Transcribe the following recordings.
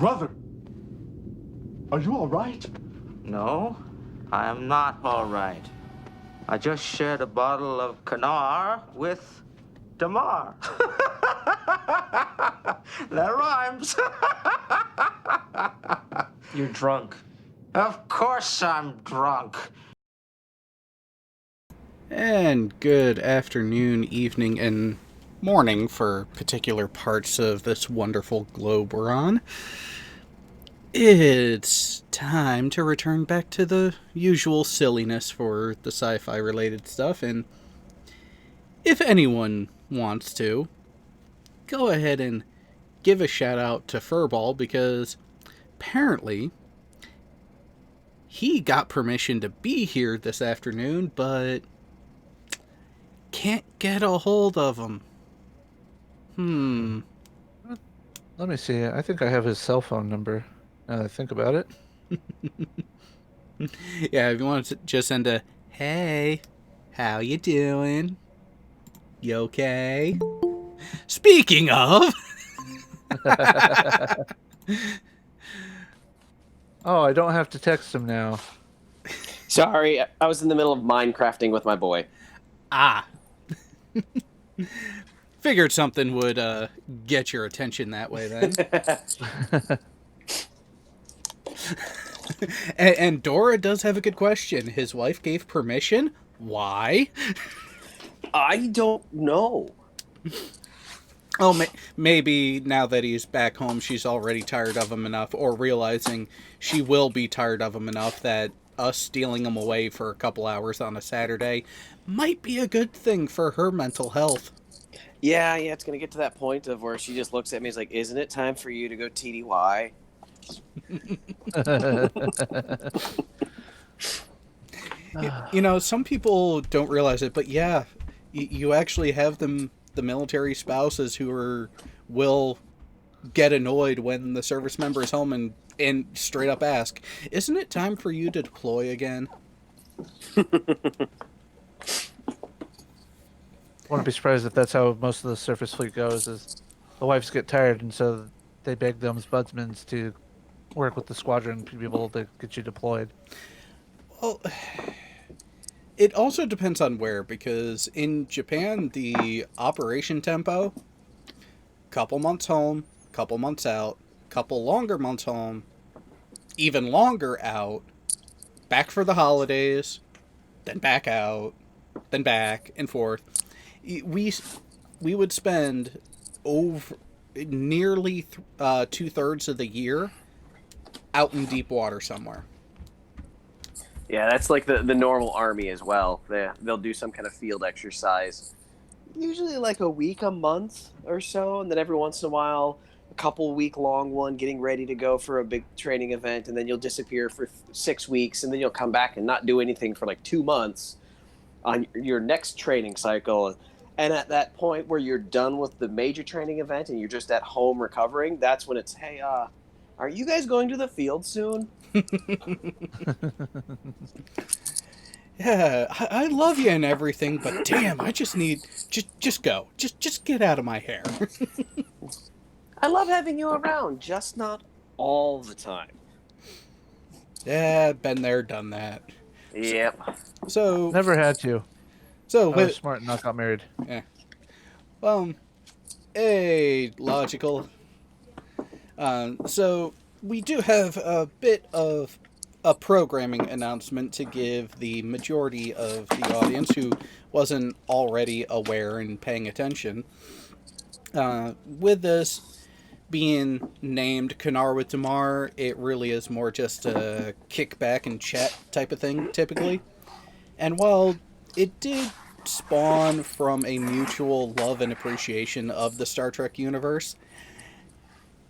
Brother, are you all right? No, I am not all right. I just shared a bottle of Kanar with Damar. That rhymes. You're drunk. Of course I'm drunk. And good afternoon, evening, and morning for particular parts of this wonderful globe we're on. It's time to return back to the usual silliness for the sci-fi related stuff, and if anyone wants to, go ahead and give a shout out to Furball, because apparently he got permission to be here this afternoon, but can't get a hold of him. Let me see. I think I have his cell phone number. Now that I think about it. Yeah, if you want to just send a, hey, how you doing? You okay? Speaking of... Oh, I don't have to text him now. Sorry, I was in the middle of Minecrafting with my boy. Ah. Figured something would get your attention that way then. And Dora does have a good question. His wife gave permission? Why? I don't know. Oh, maybe now that he's back home, she's already tired of him enough, or realizing she will be tired of him enough that us stealing him away for a couple hours on a Saturday might be a good thing for her mental health. Yeah, it's going to get to that point of where she just looks at me and is like, isn't it time for you to go TDY? You know, some people don't realize it, but yeah, you actually have the military spouses who will get annoyed when the service member is home and straight up ask, isn't it time for you to deploy again? Wouldn't be surprised if that's how most of the surface fleet goes, is the wives get tired and so they beg the ombudsmen to work with the squadron to be able to get you deployed. Well, it also depends on where, because in Japan, the operation tempo, couple months home, couple months out, couple longer months home, even longer out, back for the holidays, then back out, then back and forth. We would spend over nearly 2/3 of the year out in deep water somewhere. Yeah, that's like the normal army as well. They'll do some kind of field exercise, usually like a week, a month or so, and then every once in a while, a couple week long one, getting ready to go for a big training event, and then you'll disappear for 6 weeks, and then you'll come back and not do anything for like 2 months on your next training cycle. And at that point where you're done with the major training event and you're just at home recovering, that's when it's, hey, are you guys going to the field soon? Yeah, I love you and everything, but damn, I just need... Just go. Just get out of my hair. I love having you around, just not all the time. Yeah, been there, done that. Yep. So... Never had to. So, I was smart and not got married. Yeah. Logical. So, we do have a bit of a programming announcement to give the majority of the audience who wasn't already aware and paying attention. With this being named Kanar with Damar, it really is more just a kick back and chat type of thing, typically. And while it did spawn from a mutual love and appreciation of the Star Trek universe,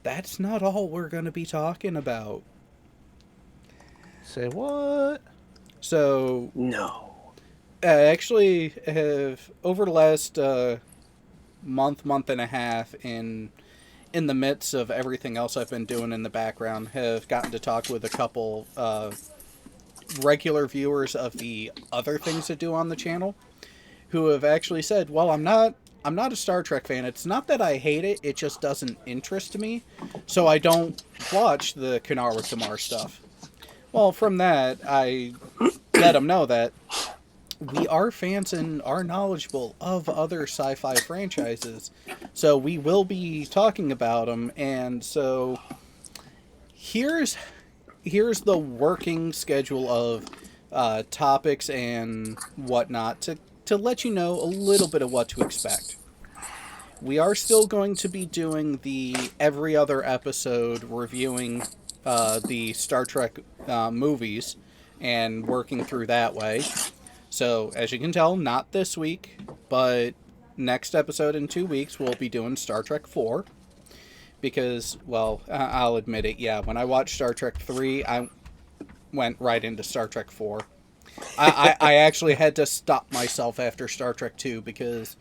that's not all we're going to be talking about. Say what? So, No. I actually have, over the last month and a half, in the midst of everything else I've been doing in the background, have gotten to talk with a couple regular viewers of the other things I do on the channel, who have actually said, well, I'm not I'm not a Star Trek fan. It's not that I hate it, it just doesn't interest me. So I don't watch the Kanar with Damar stuff. Well, from that, I let them know that we are fans and are knowledgeable of other sci-fi franchises. So we will be talking about them, and so here's the working schedule of topics and whatnot to let you know a little bit of what to expect. We are still going to be doing the every other episode reviewing the Star Trek movies and working through that way. So, as you can tell, not this week, but next episode in 2 weeks, we'll be doing Star Trek 4. Because, well, I'll admit it, yeah, when I watched Star Trek 3, I went right into Star Trek 4. I actually had to stop myself after Star Trek 2 because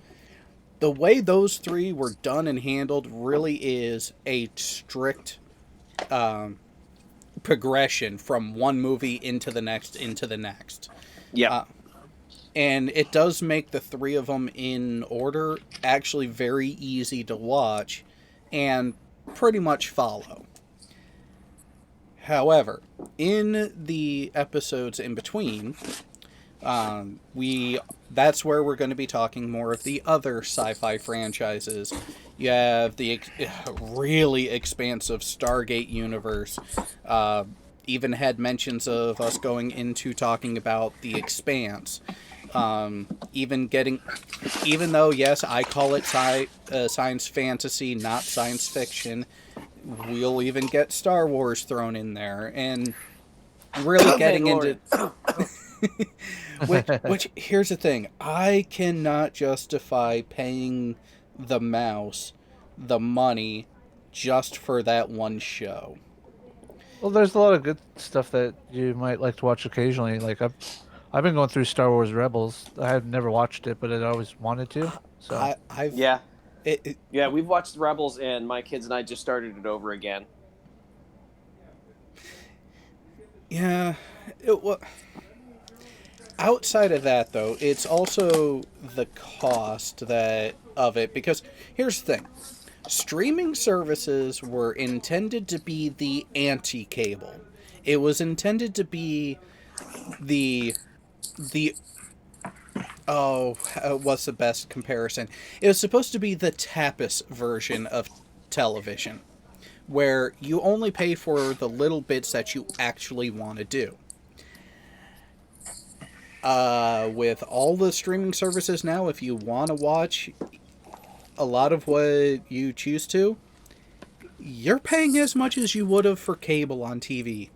the way those three were done and handled really is a strict progression from one movie into the next, into the next. Yeah. And it does make the three of them in order actually very easy to watch and pretty much follow. However, in the episodes in between, that's where we're going to be talking more of the other sci-fi franchises. You have the really expansive Stargate universe. Even had mentions of us going into talking about The Expanse. Even though, yes, I call it science fantasy, not science fiction, we'll even get Star Wars thrown in there, and really getting into... which, here's the thing, I cannot justify paying the mouse the money just for that one show. Well, there's a lot of good stuff that you might like to watch occasionally. Like I've been going through Star Wars Rebels. I have never watched it, but I always wanted to. So yeah, we've watched Rebels, and my kids and I just started it over again. Yeah, outside of that, though, it's also the cost of it, because here's the thing. Streaming services were intended to be the anti-cable. It was intended to be what's the best comparison? It was supposed to be the tapas version of television, where you only pay for the little bits that you actually want to do. With all the streaming services now, if you want to watch a lot of what you choose to, you're paying as much as you would have for cable on TV.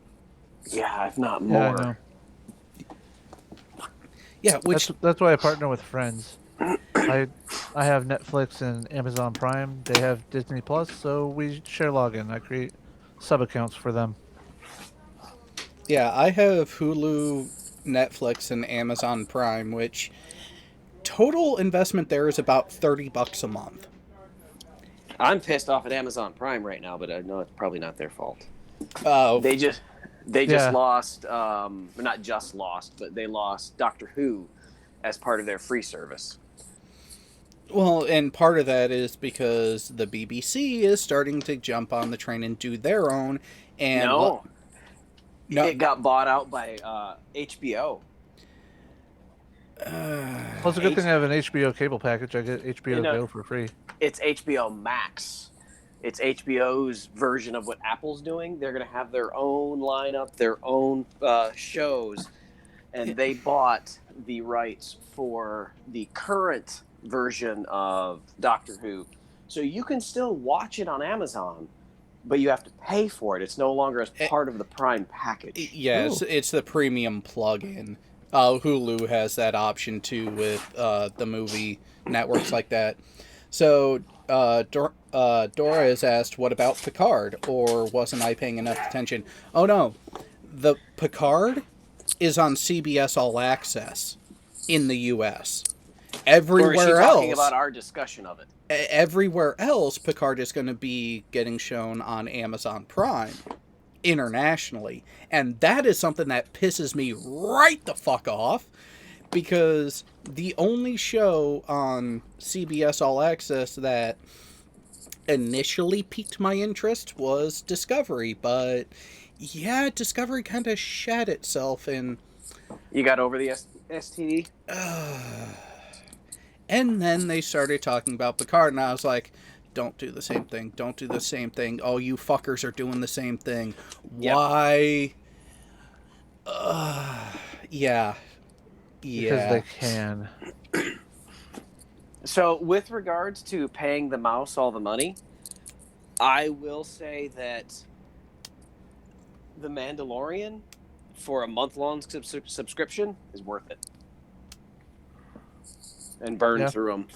Yeah, if not more. Yeah, I know. Yeah, which that's why I partner with friends. I have Netflix and Amazon Prime. They have Disney Plus, so we share login. I create sub accounts for them. Yeah, I have Hulu, Netflix, and Amazon Prime, which total investment there is about $30 a month. I'm pissed off at Amazon Prime right now, but I know it's probably not their fault. Oh, They just lost, not just lost, but they lost Doctor Who as part of their free service. well, and part of that is because the BBC is starting to jump on the train and do their own. And No, it got bought out by HBO. Well, it's a good thing I have an HBO cable package. I get HBO Go for free. It's HBO Max. It's HBO's version of what Apple's doing. They're going to have their own lineup, their own shows, and they bought the rights for the current version of Doctor Who. So you can still watch it on Amazon, but you have to pay for it. It's no longer as part of the Prime package. Yeah, it's the premium plug-in. Hulu has that option too with the movie networks like that. So Dora has asked, what about Picard? Or wasn't I paying enough attention? Oh no, the Picard is on CBS All Access in the U.S. Everywhere or is she else, talking about our discussion of it? Everywhere else, Picard is going to be getting shown on Amazon Prime internationally, and that is something that pisses me right the fuck off, because the only show on CBS All Access that initially piqued my interest was Discovery, but yeah, Discovery kind of shat itself, and You got over the STD? and then they started talking about Picard, and I was like, don't do the same thing. Don't do the same thing. Oh, you fuckers are doing the same thing. Yep. Why? Yeah. Because Yeah. they can. So, with regards to paying the mouse all the money, I will say that The Mandalorian for a month-long subscription is worth it. And burn through them.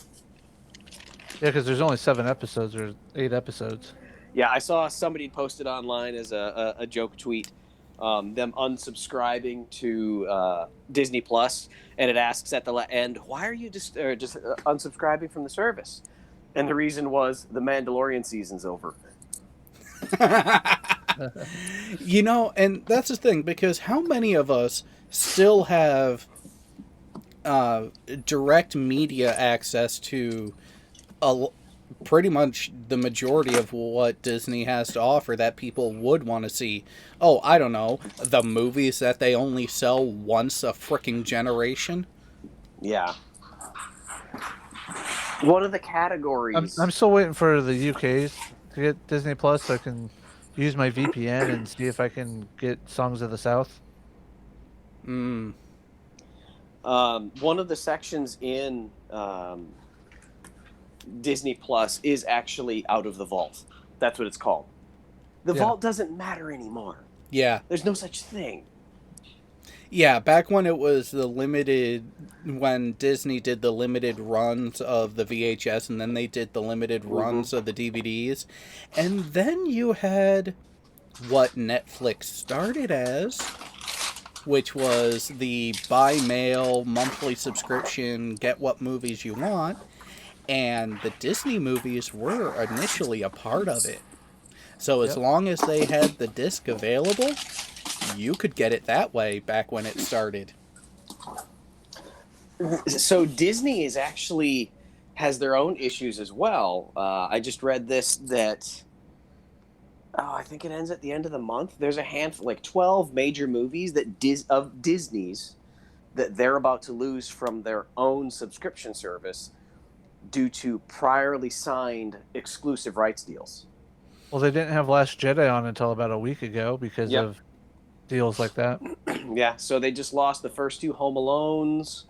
Yeah, because there's only 7 episodes or 8 episodes. Yeah, I saw somebody posted online as a joke tweet, them unsubscribing to Disney Plus, and it asks at the end, "Why are you just unsubscribing from the service?" And the reason was the Mandalorian season's over. You know, and that's the thing, because how many of us still have direct media access to pretty much the majority of what Disney has to offer that people would want to see? Oh, I don't know, the movies that they only sell once a freaking generation? Yeah. One of the categories... I'm still waiting for the UK's to get Disney Plus so I can use my VPN and see if I can get Songs of the South. One of the sections in Disney Plus is actually out of the vault. That's what it's called. The vault doesn't matter anymore. Yeah. There's no such thing. Yeah, back when it was when Disney did the limited runs of the VHS, and then they did the limited runs of the DVDs. And then you had what Netflix started as, which was the by mail monthly subscription, get what movies you want. And the Disney movies were initially a part of it. So as long as they had the disc available, you could get it that way back when it started. So Disney has their own issues as well. I just read that I think it ends at the end of the month. There's a handful, like 12 major movies of Disney's that they're about to lose from their own subscription service due to priorly signed exclusive rights deals. Well, they didn't have Last Jedi on until about a week ago because of deals like that. Yeah, so they just lost the first 2 Home Alones.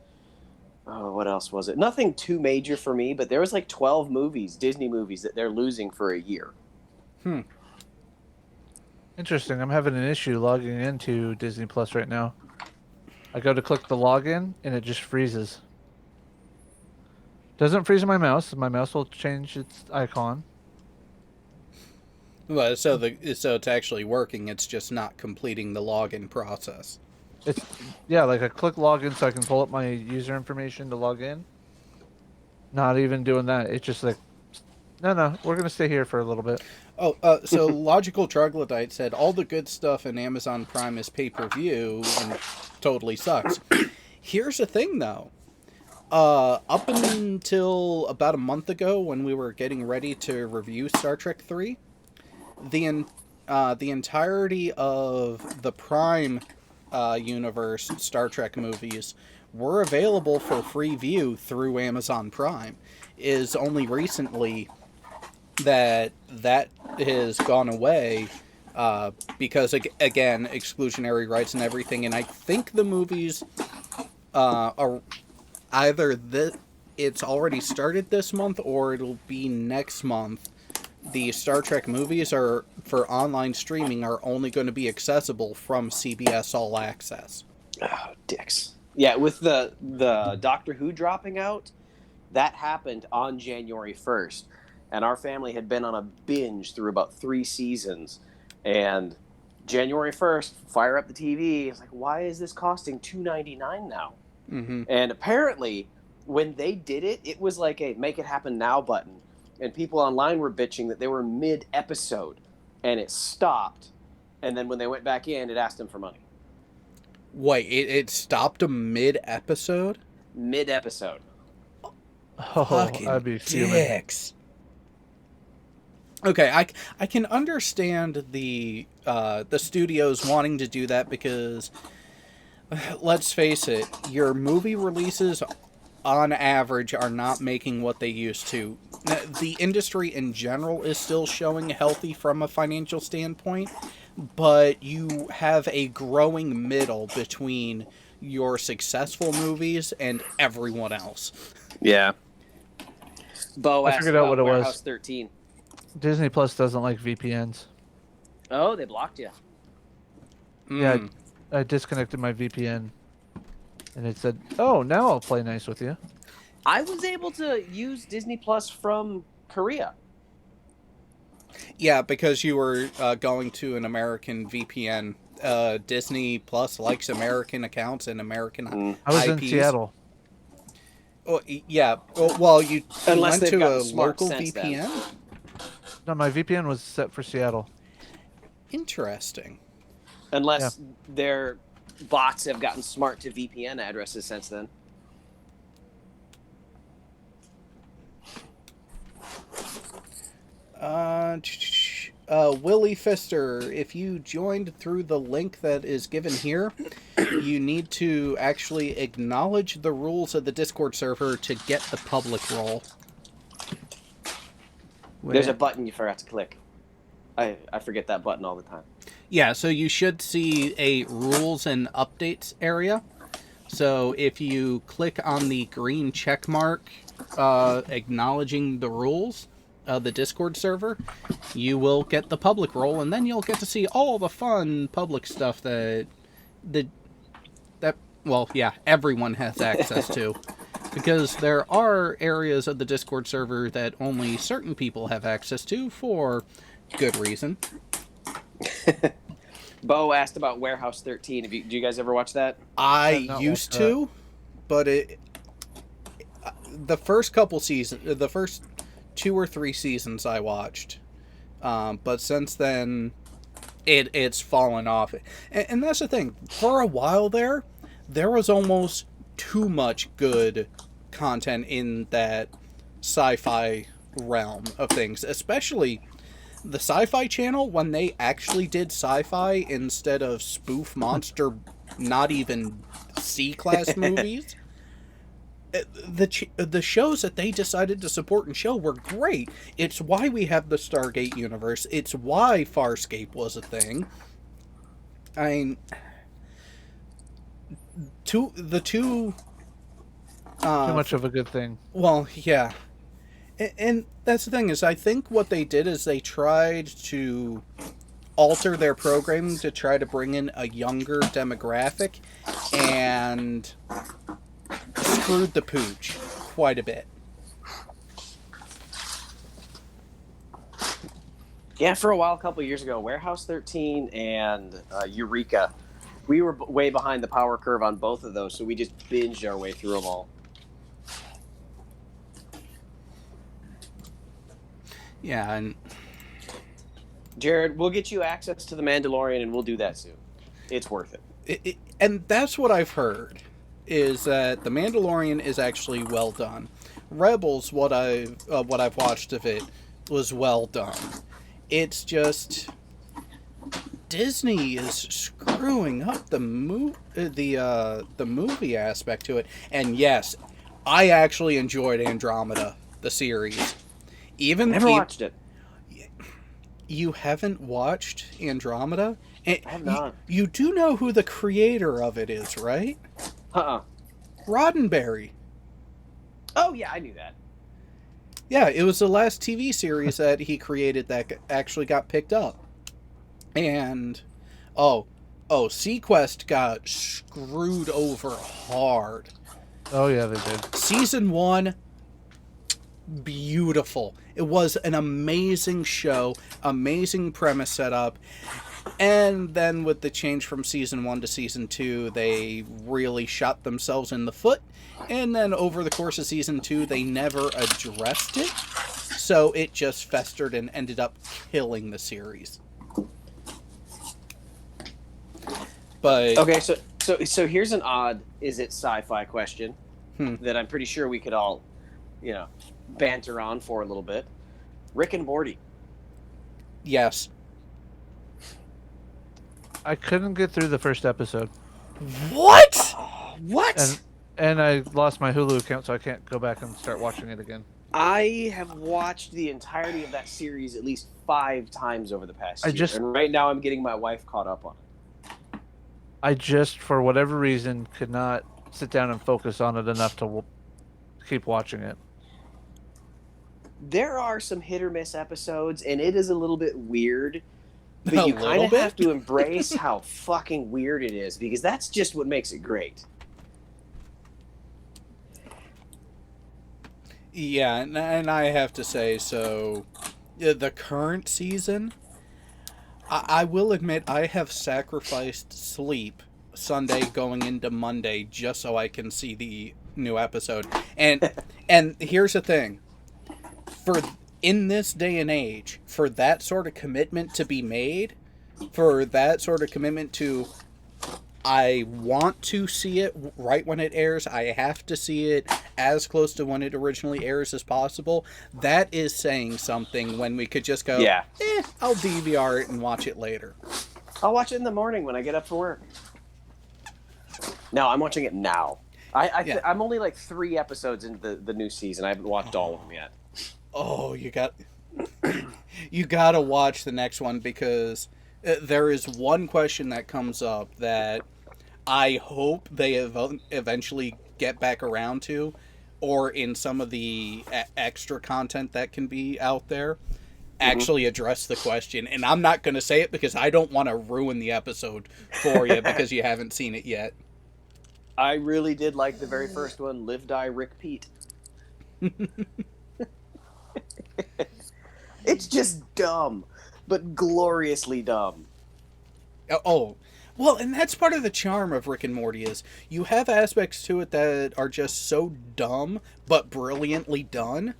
Oh, what else was it? Nothing too major for me, but there was like 12 Disney movies that they're losing for a year. Interesting. I'm having an issue logging into Disney Plus right now. I go to click the login, and it just freezes. Doesn't freeze my mouse. My mouse will change its icon. Well, so it's actually working. It's just not completing the login process. It's like I click login so I can pull up my user information to log in. Not even doing that. It's just like, no, we're gonna stay here for a little bit. Oh, so Logical Troglodyte said all the good stuff in Amazon Prime is pay-per-view and totally sucks. Here's the thing, though. Up until about a month ago, when we were getting ready to review Star Trek 3, the entirety of the Prime universe Star Trek movies were available for free view through Amazon Prime. It is only recently that has gone away because, again, exclusionary rights and everything. And I think the movies are either it's already started this month or it'll be next month. The Star Trek movies for online streaming are only going to be accessible from CBS All Access. Oh, dicks. Yeah, with the Doctor Who dropping out, that happened on January 1st. And our family had been on a binge through about 3 seasons. And January 1st, fire up the TV. It's like, why is this costing $2.99 now? Mm-hmm. And apparently, when they did it, it was like a make it happen now button. And people online were bitching that they were mid-episode. And it stopped. And then when they went back in, it asked them for money. Wait, it stopped a mid-episode? Mid-episode. Oh, Fucking I'd be fuming. dicks. Okay, I can understand the studios wanting to do that because, let's face it, your movie releases on average are not making what they used to. The industry in general is still showing healthy from a financial standpoint, but you have a growing middle between your successful movies and everyone else. Yeah. Bo I asked figured out about what it was. Warehouse 13. Disney Plus doesn't like VPNs. Oh, they blocked you. Yeah, Mm. I disconnected my VPN, and it said, "Oh, now I'll play nice with you." I was able to use Disney Plus from Korea. Yeah, because you were going to an American VPN. Disney Plus likes American accounts and American I was IPs. in Seattle. Oh, yeah. Well, you Unless went they've to gotten a smart local since then. VPN? No, my VPN was set for Seattle. Interesting. Unless their bots have gotten smart to VPN addresses since then. Willie Fister, if you joined through the link that is given here, you need to actually acknowledge the rules of the Discord server to get the public role. There's a button you forgot to click. I forget that button all the time. Yeah, so you should see a rules and updates area. So if you click on the green check mark acknowledging the rules of the Discord server, you will get the public role, and then you'll get to see all the fun public stuff that everyone has access to. Because there are areas of the Discord server that only certain people have access to for good reason. Bo asked about Warehouse 13. Do you guys ever watch that? I not used watched to, but the first couple seasons, the first 2 or 3 seasons I watched, but since then, it's fallen off. And that's the thing. For a while there was almost too much good content in that sci-fi realm of things, especially the Sci-Fi Channel, when they actually did sci-fi instead of spoof monster, not even C-class movies. The shows that they decided to support and show were great. It's why we have the Stargate universe. It's why Farscape was a thing. I mean, too much of a good thing. Well, yeah. And that's the thing, is I think what they did is they tried to alter their programming to try to bring in a younger demographic, and screwed the pooch quite a bit. Yeah, for a while, a couple of years ago, Warehouse 13 and Eureka, we were way behind the power curve on both of those, so we just binged our way through them all. Yeah, and Jared, we'll get you access to The Mandalorian, and we'll do that soon. It's worth it. And that's what I've heard, is that The Mandalorian is actually well done. Rebels, what I've watched of it, was well done. It's just Disney is screwing up the movie aspect to it. And yes, I actually enjoyed Andromeda, the series. Never watched it. You haven't watched Andromeda? I have not. You do know who the creator of it is, right? Roddenberry. Oh, yeah, I knew that. Yeah, it was the last TV series that he created that actually got picked up. And, Sequest got screwed over hard. Oh yeah, they did. Season 1, beautiful. It was an amazing show, amazing premise setup. And then with the change from Season 1 to Season 2, they really shot themselves in the foot. And then over the course of Season 2, they never addressed it. So it just festered and ended up killing the series. But Okay, so So here's an odd is it sci-fi question that I'm pretty sure we could all, banter on for a little bit. Rick and Morty. Yes. I couldn't get through the first episode, What? What? and I lost my Hulu account, so I can't go back and start watching it again. I have watched the entirety of that series at least 5 times over the past year, and right now I'm getting my wife caught up on it. I just, for whatever reason, could not sit down and focus on it enough to keep watching it. There are some hit or miss episodes, and it is a little bit weird, but you kind of have to embrace how fucking weird it is, because that's just what makes it great. Yeah, and I have to say, so the current season, I will admit I have sacrificed sleep Sunday going into Monday just so I can see the new episode. And here's the thing. In this day and age, for that sort of commitment to be made, for that sort of commitment to, I want to see it right when it airs, I have to see it as close to when it originally airs as possible, that is saying something when we could just go, I'll DVR it and watch it later. I'll watch it in the morning when I get up for work. No, I'm watching it now. I'm only like 3 episodes into the new season. I haven't watched all of them yet. Oh, you gotta watch the next one, because there is one question that comes up that I hope they eventually get back around to, or in some of the extra content that can be out there, actually address the question. And I'm not going to say it because I don't want to ruin the episode for you because you haven't seen it yet. I really did like the very first one, Live, Die, Rick, Pete. It's just dumb, but gloriously dumb. Oh, well, and that's part of the charm of Rick and Morty is you have aspects to it that are just so dumb, but brilliantly done.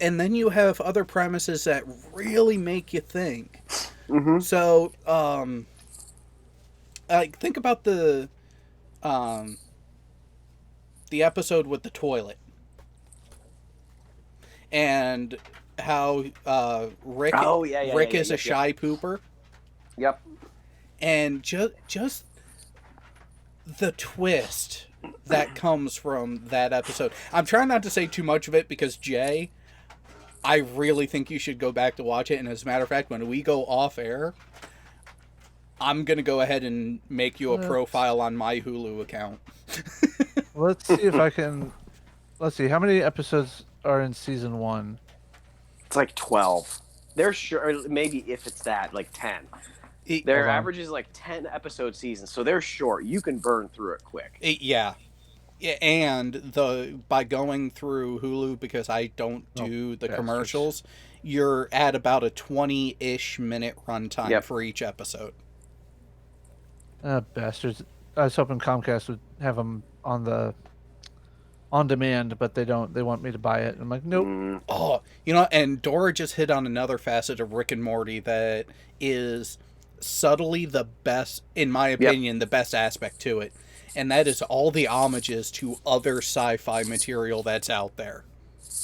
And then you have other premises that really make you think. Mm-hmm. So, think about the episode with the toilet. And how Rick is a shy pooper. Yep. And just the twist that comes from that episode. I'm trying not to say too much of it because, Jay, I really think you should go back to watch it. And as a matter of fact, when we go off air, I'm going to go ahead and make you a profile on my Hulu account. Let's see if I can... Let's see, how many episodes are in season 1? It's like 12. They're sure, maybe if it's that, like 10. Their average is like 10 episode seasons, so they're short. You can burn through it quick. Yeah, and by going through Hulu, because I don't do the commercials, you're at about a 20-ish minute runtime for each episode. Bastards! I was hoping Comcast would have them on demand, but they don't. They want me to buy it. I'm like, nope. Oh, and Dora just hit on another facet of Rick and Morty that is subtly the best, in my opinion, the best aspect to it. And that is all the homages to other sci-fi material that's out there.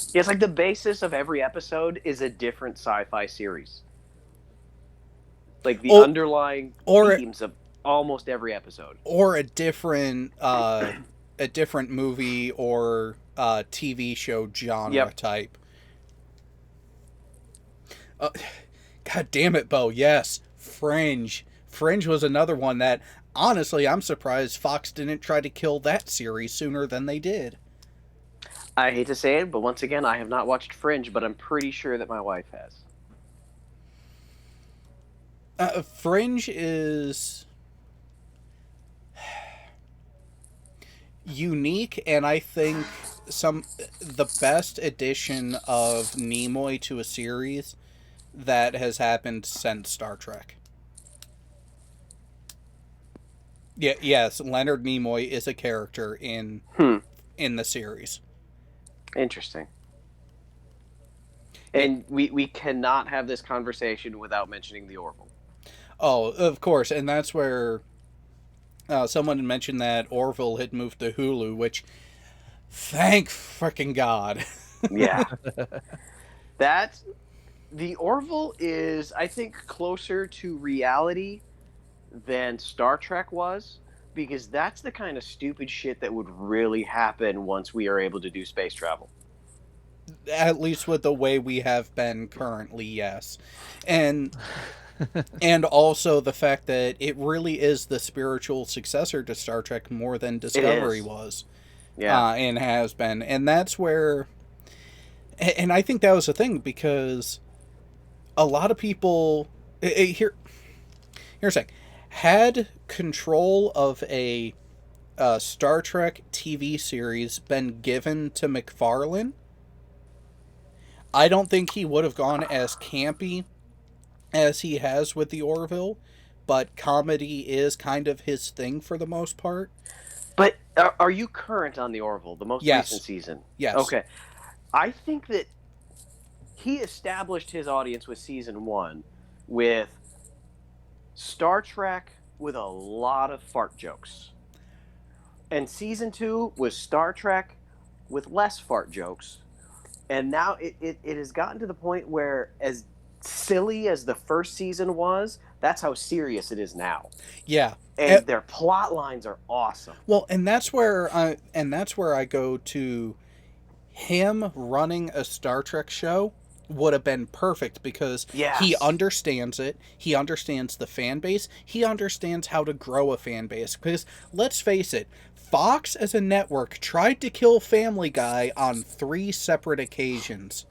Yeah, it's like the basis of every episode is a different sci-fi series. Like the underlying themes of almost every episode. Or a different movie or TV show genre type. God damn it, Bo. Yes. Fringe. Fringe was another one that, honestly, I'm surprised Fox didn't try to kill that series sooner than they did. I hate to say it, but once again, I have not watched Fringe, but I'm pretty sure that my wife has. Fringe is unique, and I think the best addition of Nimoy to a series that has happened since Star Trek. Yeah, yes, Leonard Nimoy is a character in the series. Interesting. And we cannot have this conversation without mentioning the Orville. Oh, of course, and that's where someone had mentioned that Orville had moved to Hulu, which, thank frickin' God. Yeah. That the Orville is, I think, closer to reality than Star Trek was, because that's the kind of stupid shit that would really happen once we are able to do space travel. At least with the way we have been currently, yes. And and also the fact that it really is the spiritual successor to Star Trek more than It Discovery is. was, Yeah. and has been. And that's where, and I think that was the thing, because a lot of people here's a thing. Had control of a Star Trek TV series been given to McFarlane, I don't think he would have gone as campy as he has with the Orville, but comedy is kind of his thing for the most part. But are you current on the Orville, the most recent Yes. season? Yes. Okay. I think that he established his audience with season 1 with Star Trek with a lot of fart jokes. And season 2 was Star Trek with less fart jokes. And now it has gotten to the point where, as silly as the first season was, that's how serious it is now. Yeah. And their plot lines are awesome. Well, and that's where I go to him running a Star Trek show would have been perfect, because Yes. he understands it. He understands the fan base. He understands how to grow a fan base. Because let's face it, Fox as a network tried to kill Family Guy on 3 separate occasions,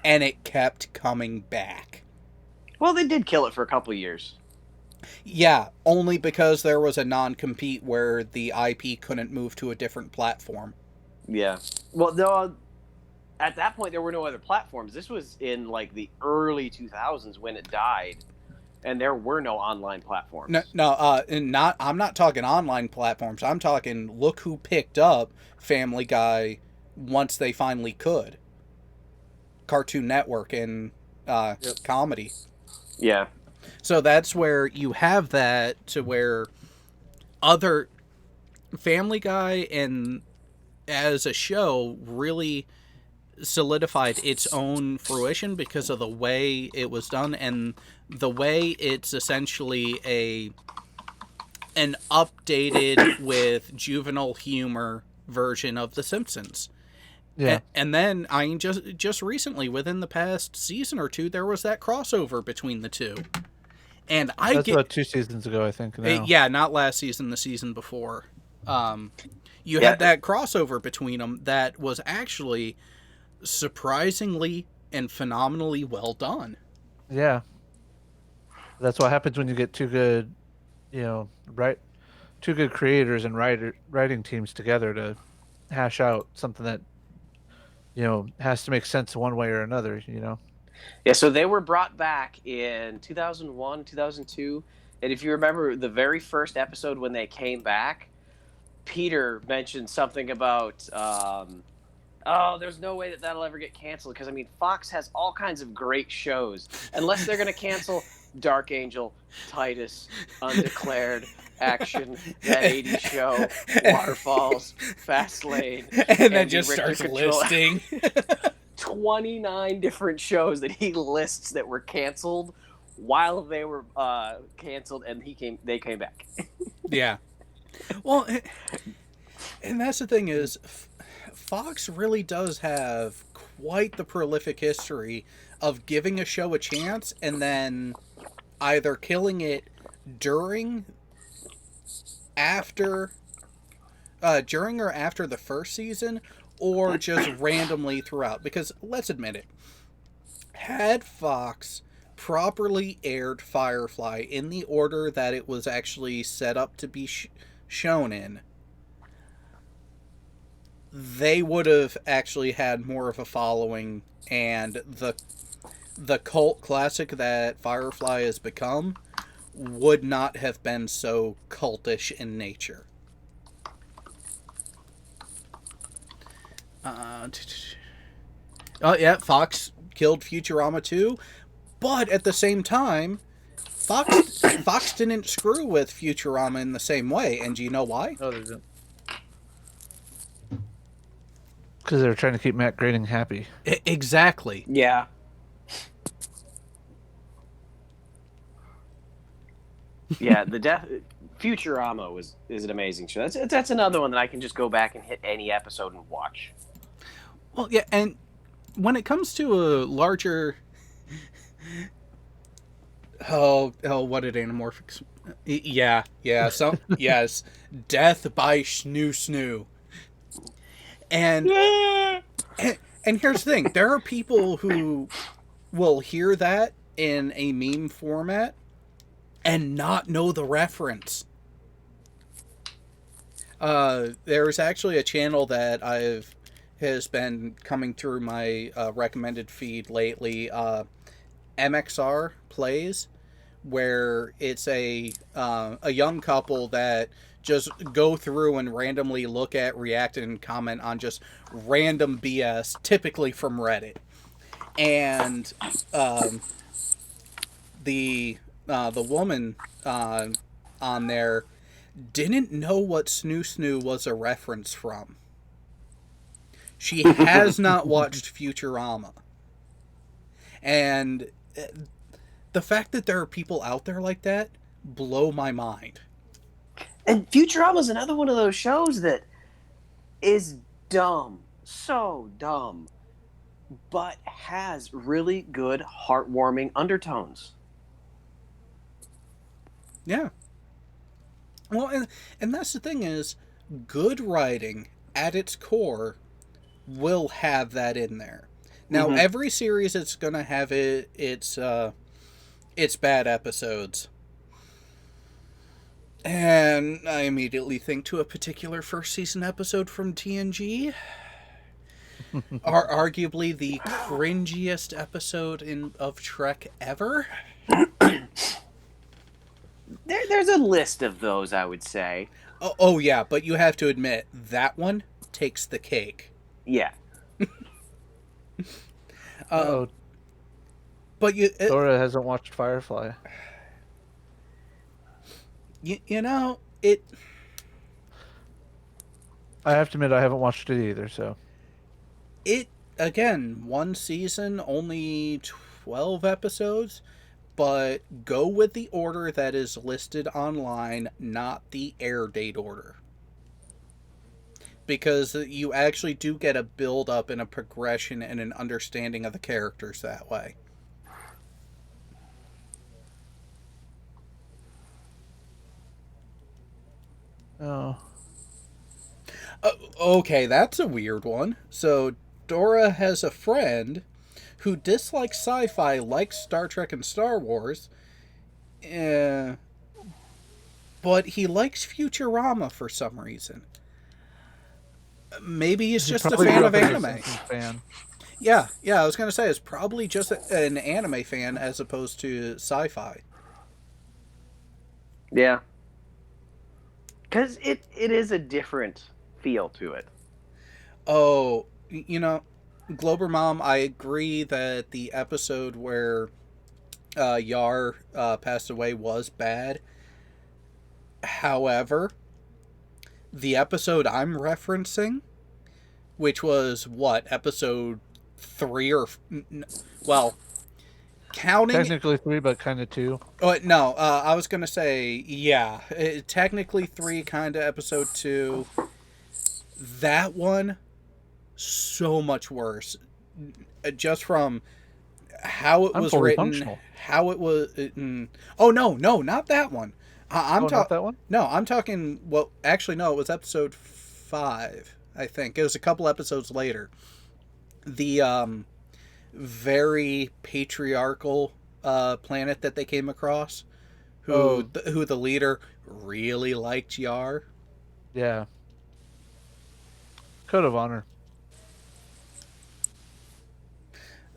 and it kept coming back. Well, they did kill it for a couple years. Yeah, only because there was a non-compete where the IP couldn't move to a different platform. Yeah. Well, no, at that point there were no other platforms. This was in like the early 2000s when it died, and there were no online platforms. I'm not talking online platforms. I'm talking look who picked up Family Guy once they finally could. Cartoon Network and comedy. Yeah. So that's where you have that, to where other Family Guy and as a show really solidified its own fruition because of the way it was done, and the way it's essentially an updated with juvenile humor version of The Simpsons. Yeah. And then I mean, just recently, within the past season or two, there was that crossover between the two. And That's about 2 seasons ago, I think. Now. yeah, not last season, the season before. You had that crossover between them that was actually surprisingly and phenomenally well done. Yeah. That's what happens when you get two good, two good creators and writing teams together to hash out something that, has to make sense one way or another, Yeah, so they were brought back in 2001, 2002. And if you remember the very first episode when they came back, Peter mentioned something about, there's no way that'll ever get canceled. Because, I mean, Fox has all kinds of great shows. Unless they're going to cancel Dark Angel, Titus, Undeclared, Action, That 80s Show, Waterfalls, Fastlane. And then just starts listing 29 different shows that he lists that were canceled while they were canceled, and they came back. Yeah. Well, and that's the thing is, Fox really does have quite the prolific history of giving a show a chance and then either killing it during or after the first season, or just randomly throughout. Because let's admit it, had Fox properly aired Firefly in the order that it was actually set up to be shown in, they would have actually had more of a following, and the cult classic that Firefly has become would not have been so cultish in nature. Oh yeah, Fox killed Futurama too, but at the same time, Fox didn't screw with Futurama in the same way, and do you know why? No, they didn't. Because they were trying to keep Matt Groening happy. Exactly. Yeah. Yeah, Futurama is an amazing show. That's another one that I can just go back and hit any episode and watch. Well, yeah, and when it comes to a larger, what did Animorphics? Yeah, yes, death by Snoo Snoo, and here's the thing: there are people who will hear that in a meme format and not know the reference. There's actually a channel that has been coming through my recommended feed lately, MXR Plays, where it's a young couple that just go through and randomly look at, react, and comment on just random BS, typically from Reddit. And the woman on there didn't know what Snoo Snoo was a reference from. She has not watched Futurama. And the fact that there are people out there like that blow my mind. And Futurama's another one of those shows that is dumb. So dumb. But has really good, heartwarming undertones. Yeah. Well, and that's the thing is, good writing at its core will have that in there. Now, every series it's going to have its bad episodes. And I immediately think to a particular first season episode from TNG. Arguably the cringiest episode of Trek ever. There's a list of those, I would say. Oh yeah, but you have to admit, that one takes the cake. Yeah. But Dora hasn't watched Firefly. You know, it... I have to admit, I haven't watched it either, so... It, again, one season, only 12 episodes, but go with the order that is listed online, not the air date order. Because you actually do get a build-up and a progression and an understanding of the characters that way. Oh. Okay, that's a weird one. So, Dora has a friend who dislikes sci-fi, likes Star Trek and Star Wars, but he likes Futurama for some reason. Maybe he's just a fan of anime. Yeah, I was going to say, it's probably just an anime fan as opposed to sci-fi. Yeah. Because it is a different feel to it. Oh, you know, Glober Mom, I agree that the episode where Yar passed away was bad. However, the episode I'm referencing, which was, episode 3 or... Well, counting... Technically 3, but kind of 2. Oh, no, I was going to say, yeah, technically 3, kind of episode 2. That one, so much worse. Just from how it was written, functional. How it was... Oh, no, not that one. Not that one? No, I'm talking... Well, actually, no, it was episode 5, I think. It was a couple episodes later. The very patriarchal planet that they came across, who the leader really liked Yar. Yeah. Code of Honor.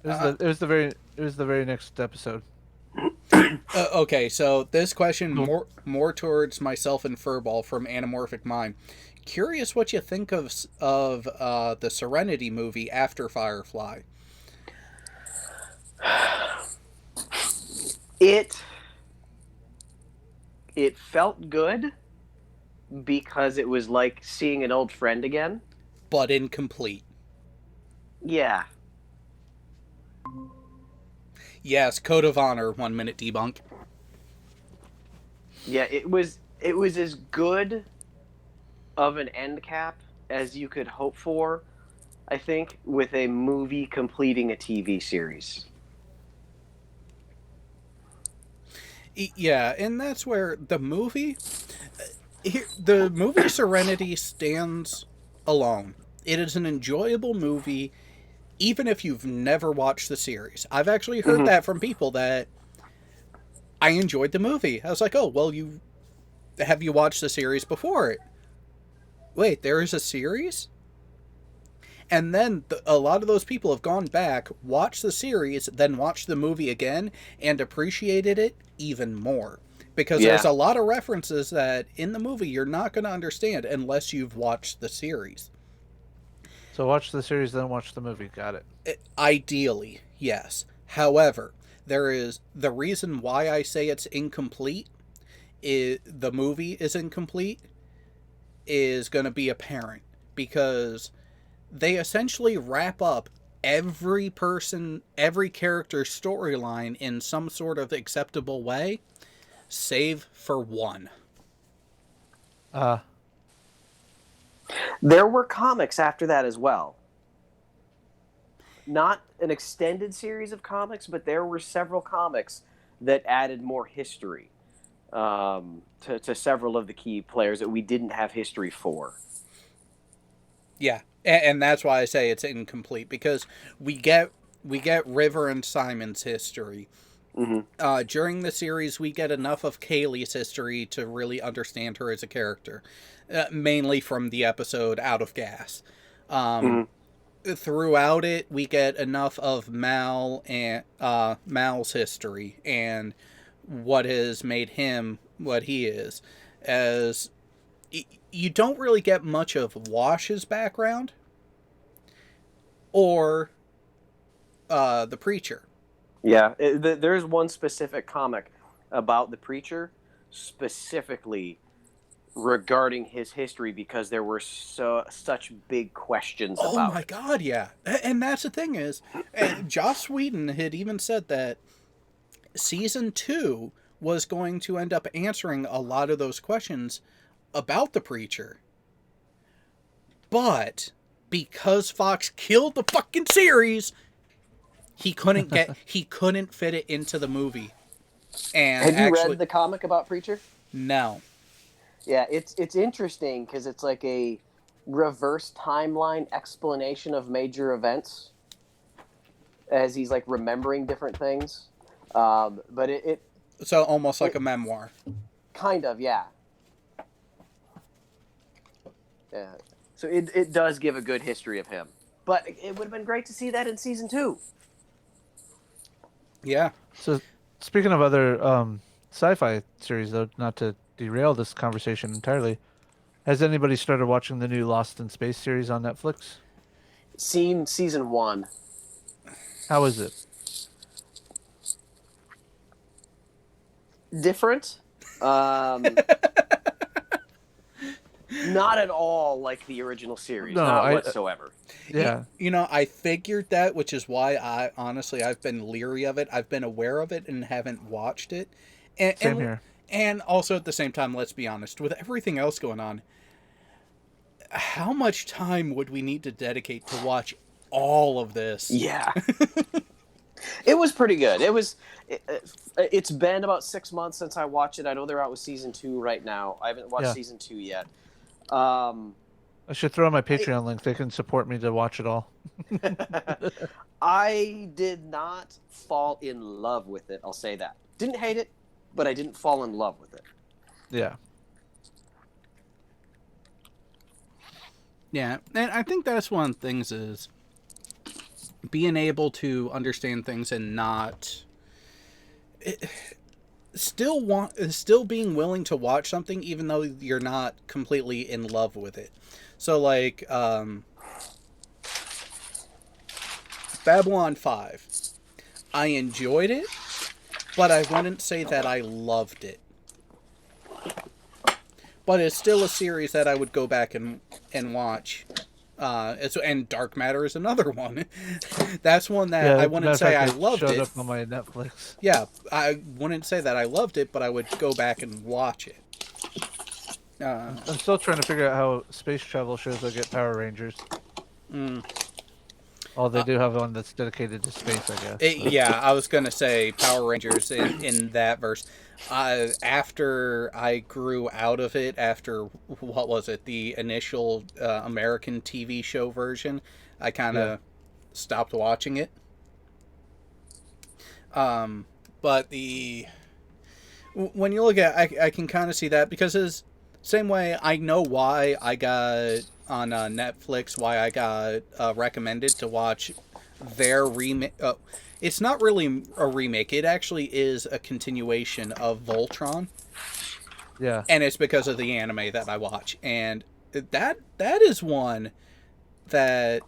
It was the very next episode. Okay, so this question more towards myself and Furball from Anamorphic Mind. Curious what you think of the Serenity movie after Firefly. It it felt good because it was like seeing an old friend again. But incomplete. Yeah. Yes, Code of Honor, 1 minute debunk. Yeah, it was as good of an end cap as you could hope for, I think, with a movie completing a TV series. Yeah, and that's where the movie Serenity stands alone. It is an enjoyable movie even if you've never watched the series. I've actually heard Mhm. that from people that I enjoyed the movie. I was like, "Oh, well, have you watched the series before it?" Wait, there is a series? And then a lot of those people have gone back, watched the series, then watched the movie again, and appreciated it even more. Because there's Yeah. a lot of references that in the movie you're not going to understand unless you've watched the series. So watch the series, then watch the movie. Got it. Ideally, yes. However, there is the reason why I say it's incomplete, the movie is incomplete, is going to be apparent. Because they essentially wrap up every character's storyline in some sort of acceptable way, save for one. There were comics after that as well. Not an extended series of comics, but there were several comics that added more history to several of the key players that we didn't have history for. Yeah, and that's why I say it's incomplete, because we get River and Simon's history. Mm-hmm. During the series, we get enough of Kaylee's history to really understand her as a character, mainly from the episode Out of Gas. Throughout it, we get enough of Mal's history and what has made him what he is. As you don't really get much of Wash's background or the Preacher. Yeah, there's one specific comic about the Preacher, specifically regarding his history, because there were such big questions about it. Oh my god, yeah. And that's the thing is, Joss Whedon had even said that season 2 was going to end up answering a lot of those questions about the Preacher. But because Fox killed the fucking series, he couldn't fit it into the movie. And have you read the comic about Preacher? No. Yeah, it's interesting because it's like a reverse timeline explanation of major events as he's like remembering different things. But it so almost like a memoir. Kind of, yeah. Yeah. So it does give a good history of him. But it would have been great to see that in season 2. Yeah. So speaking of other sci-fi series, though, not to derail this conversation entirely, has anybody started watching the new Lost in Space series on Netflix? Seen season 1. How is it? Different. Not at all like the original series. No, not whatsoever. Yeah. I figured that, which is why I've been leery of it. I've been aware of it and haven't watched it. Same here. And also at the same time, let's be honest, with everything else going on, how much time would we need to dedicate to watch all of this? Yeah. It was pretty good. It's been about 6 months since I watched it. I know they're out with season 2 right now. I haven't watched season 2 yet. I should throw in my Patreon link. They can support me to watch it all. I did not fall in love with it. I'll say that. Didn't hate it, but I didn't fall in love with it. Yeah. Yeah, and I think that's one of the things is being able to understand things and not still being willing to watch something even though you're not completely in love with it. So like Babylon 5. I enjoyed it, but I wouldn't say that I loved it. but it's still a series that I would go back and watch. And Dark Matter is another one. That's one that Yeah, I as a matter wouldn't of say fact, I it loved showed it. up on my Netflix. Yeah, I wouldn't say that I loved it, but I would go back and watch it. I'm still trying to figure out how space travel shows will get Power Rangers. Oh, they do have one that's dedicated to space, I guess. Yeah, I was gonna say Power Rangers in that verse. After I grew out of it, after what was it, the initial American TV show version, I kind of stopped watching it. But when you look at, I can kind of see that because it's same way I know why I got on Netflix, why I got recommended to watch their remake. It's not really a remake. It actually is a continuation of Voltron. Yeah. And it's because of the anime that I watch. And that is one that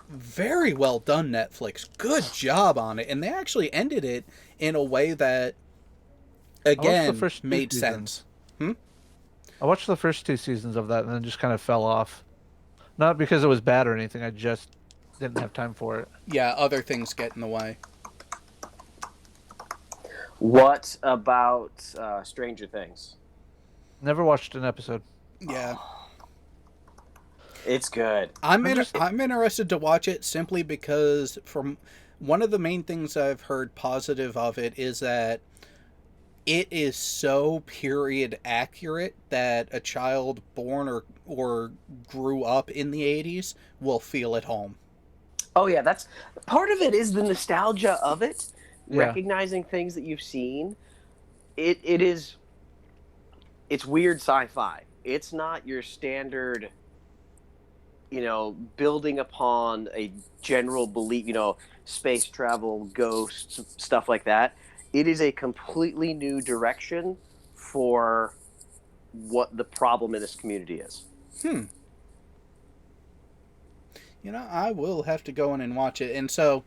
very well done, Netflix. Good job on it. And they actually ended it in a way that again made sense. I watched the first 2 seasons of that and then just kind of fell off. Not because it was bad or anything, I just didn't have time for it. Yeah, other things get in the way. What about Stranger Things? Never watched an episode. Yeah. It's good. I'm interested to watch it simply because from one of the main things I've heard positive of it is that it is so period accurate that a child born or grew up in the 80s will feel at home. Oh yeah, that's part of it is the nostalgia of it, Yeah. recognizing things that you've seen. It's weird sci-fi. It's not your standard, building upon a general belief, space travel, ghosts, stuff like that. It is a completely new direction for what the problem in this community is. I will have to go in and watch it. And so,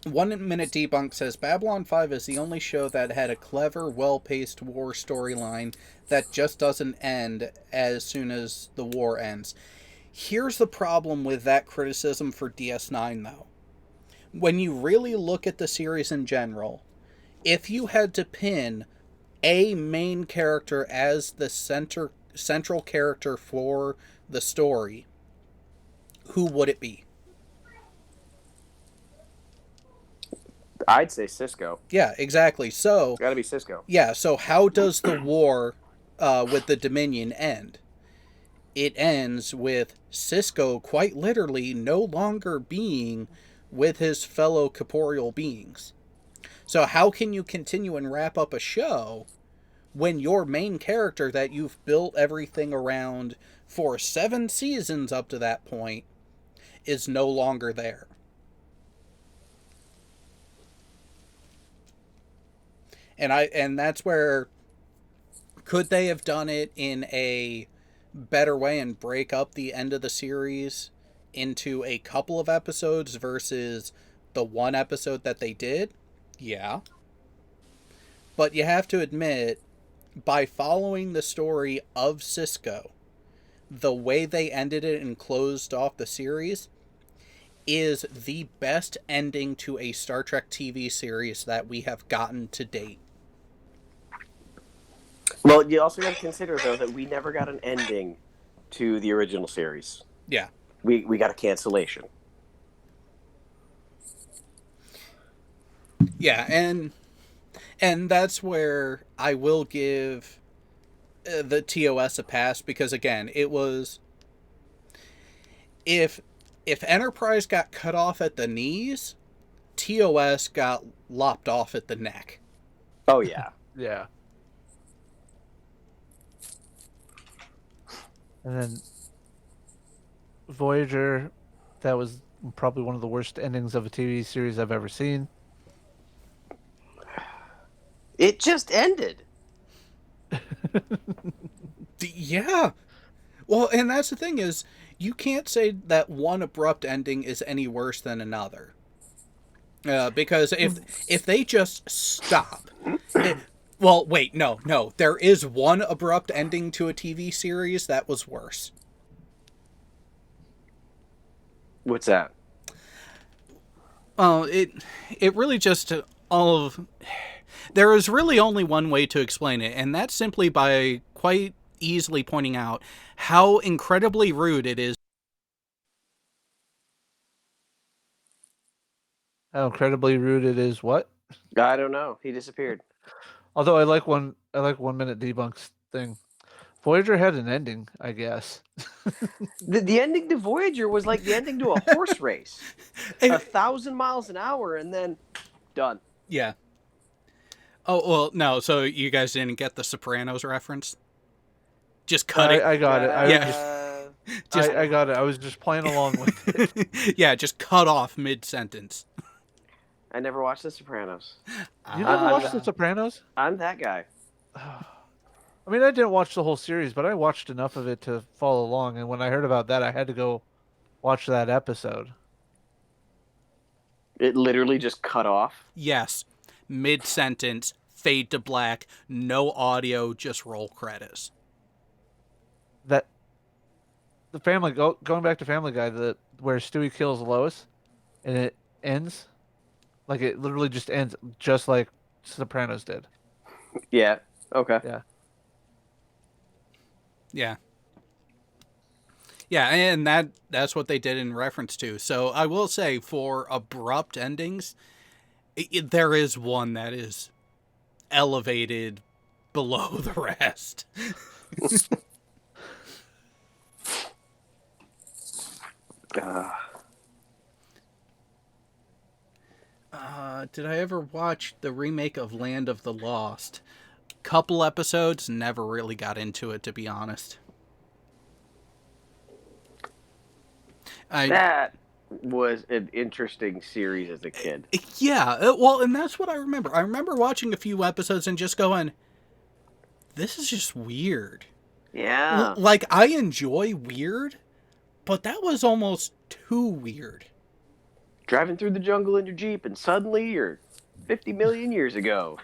1 Minute Debunk says, Babylon 5 is the only show that had a clever, well-paced war storyline that just doesn't end as soon as the war ends. Here's the problem with that criticism for DS9, though. When you really look at the series in general, if you had to pin a main character as the central character for the story, who would it be? I'd say Cisco. Yeah, exactly. So, It's got to be Cisco. yeah, so how does the war with the Dominion end? It ends with Cisco quite literally no longer being with his fellow corporeal beings. So how can you continue and wrap up a show when your main character that you've built everything around for 7 seasons up to that point is no longer there? And that's where, could they have done it in a better way and break up the end of the series into a couple of episodes versus the 1 episode that they did? Yeah. But you have to admit, by following the story of Cisco, the way they ended it and closed off the series is the best ending to a Star Trek TV series that we have gotten to date. Well, you also got to consider, though, that we never got an ending to the original series. Yeah. We got a cancellation. Yeah, and that's where I will give the TOS a pass, because again, it was, if Enterprise got cut off at the knees, TOS got lopped off at the neck. Oh yeah. Yeah. And then Voyager, that was probably one of the worst endings of a TV series I've ever seen. It just ended. Yeah. Well, and that's the thing is, you can't say that one abrupt ending is any worse than another. Because if they just stop, Well, wait, no. There is one abrupt ending to a TV series that was worse. What's that? Oh, it really just all of. There is really only one way to explain it, and that's simply by quite easily pointing out how incredibly rude it is. How incredibly rude it is. What? I don't know. He disappeared. Although I like 1 minute debunks thing. Voyager had an ending, I guess. The ending to Voyager was like the ending to a horse race. And- 1,000 miles an hour, and then done. Yeah. Oh, well, no, so you guys didn't get the Sopranos reference? Just cut it. I got it. Uh, I got it. I was just playing along with it. Yeah, just cut off mid-sentence. I never watched The Sopranos. You never watched The Sopranos? I'm that guy. I mean, I didn't watch the whole series, but I watched enough of it to follow along. And when I heard about that, I had to go watch that episode. It literally just cut off. Yes. Mid-sentence, fade to black, no audio, just roll credits. That the Family going back to Family Guy, where Stewie kills Lois, and it ends like it literally just ends just like Sopranos did. Yeah. Okay. Yeah. Yeah. Yeah, and that's what they did in reference to. So I will say, for abrupt endings, there is one that is elevated below the rest. Did I ever watch the remake of Land of the Lost? Couple episodes, never really got into it, to be honest. That was an interesting series as a kid. Yeah, well, and that's what I remember. I remember watching a few episodes and just going, this is just weird. Yeah. Like, I enjoy weird, but that was almost too weird. Driving through the jungle in your Jeep, and suddenly you're 50 million years ago.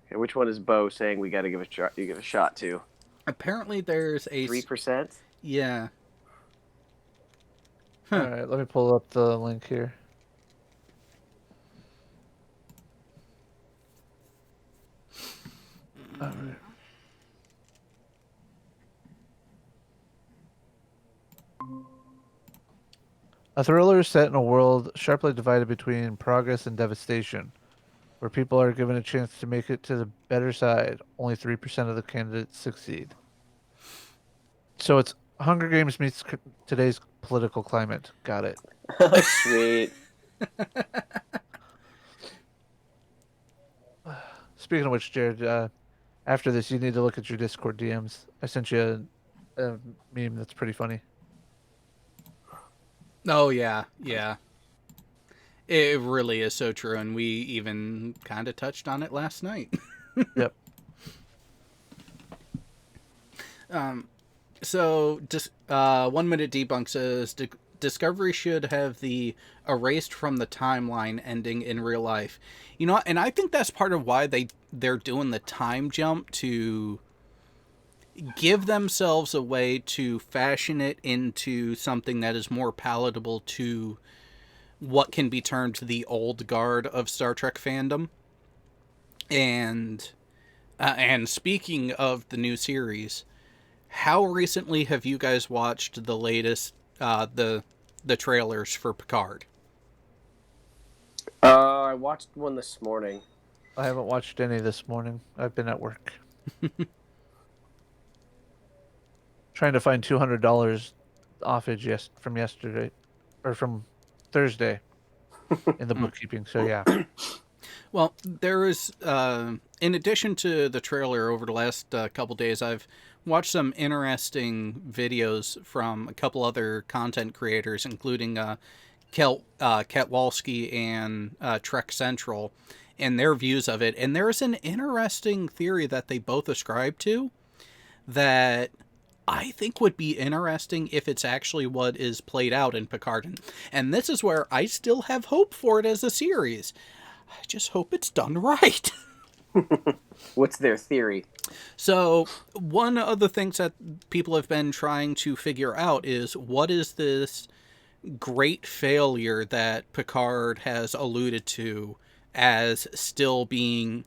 Okay, which one is Bo saying we got to give a shot to? Apparently there's a... 3%? Yeah. All right, let me pull up the link here. All right. A thriller set in a world sharply divided between progress and devastation, where people are given a chance to make it to the better side. Only 3% of the candidates succeed. So it's Hunger Games meets today's political climate. Got it. Sweet. Speaking of which, Jared, after this, you need to look at your Discord DMs. I sent you a meme that's pretty funny. Oh, yeah. It really is so true, and we even kind of touched on it last night. Yep. So, 1 Minute Debunk says, Discovery should have the erased from the timeline ending in real life. You know, and I think that's part of why they're doing the time jump, to give themselves a way to fashion it into something that is more palatable to what can be termed the old guard of Star Trek fandom. And speaking of the new series, how recently have you guys watched the latest, the trailers for Picard? I watched one this morning. I haven't watched any this morning. I've been at work. Trying to find $200 offage from yesterday, or from Thursday, in the bookkeeping. So yeah. Well, there is, in addition to the trailer over the last couple days, I've watched some interesting videos from a couple other content creators, including Ketwalski and Trek Central, and their views of it. And there's an interesting theory that they both ascribe to, that I think would be interesting if it's actually what is played out in Picard. And this is where I still have hope for it as a series. I just hope it's done right. What's their theory? So, one of the things that people have been trying to figure out is what is this great failure that Picard has alluded to as still being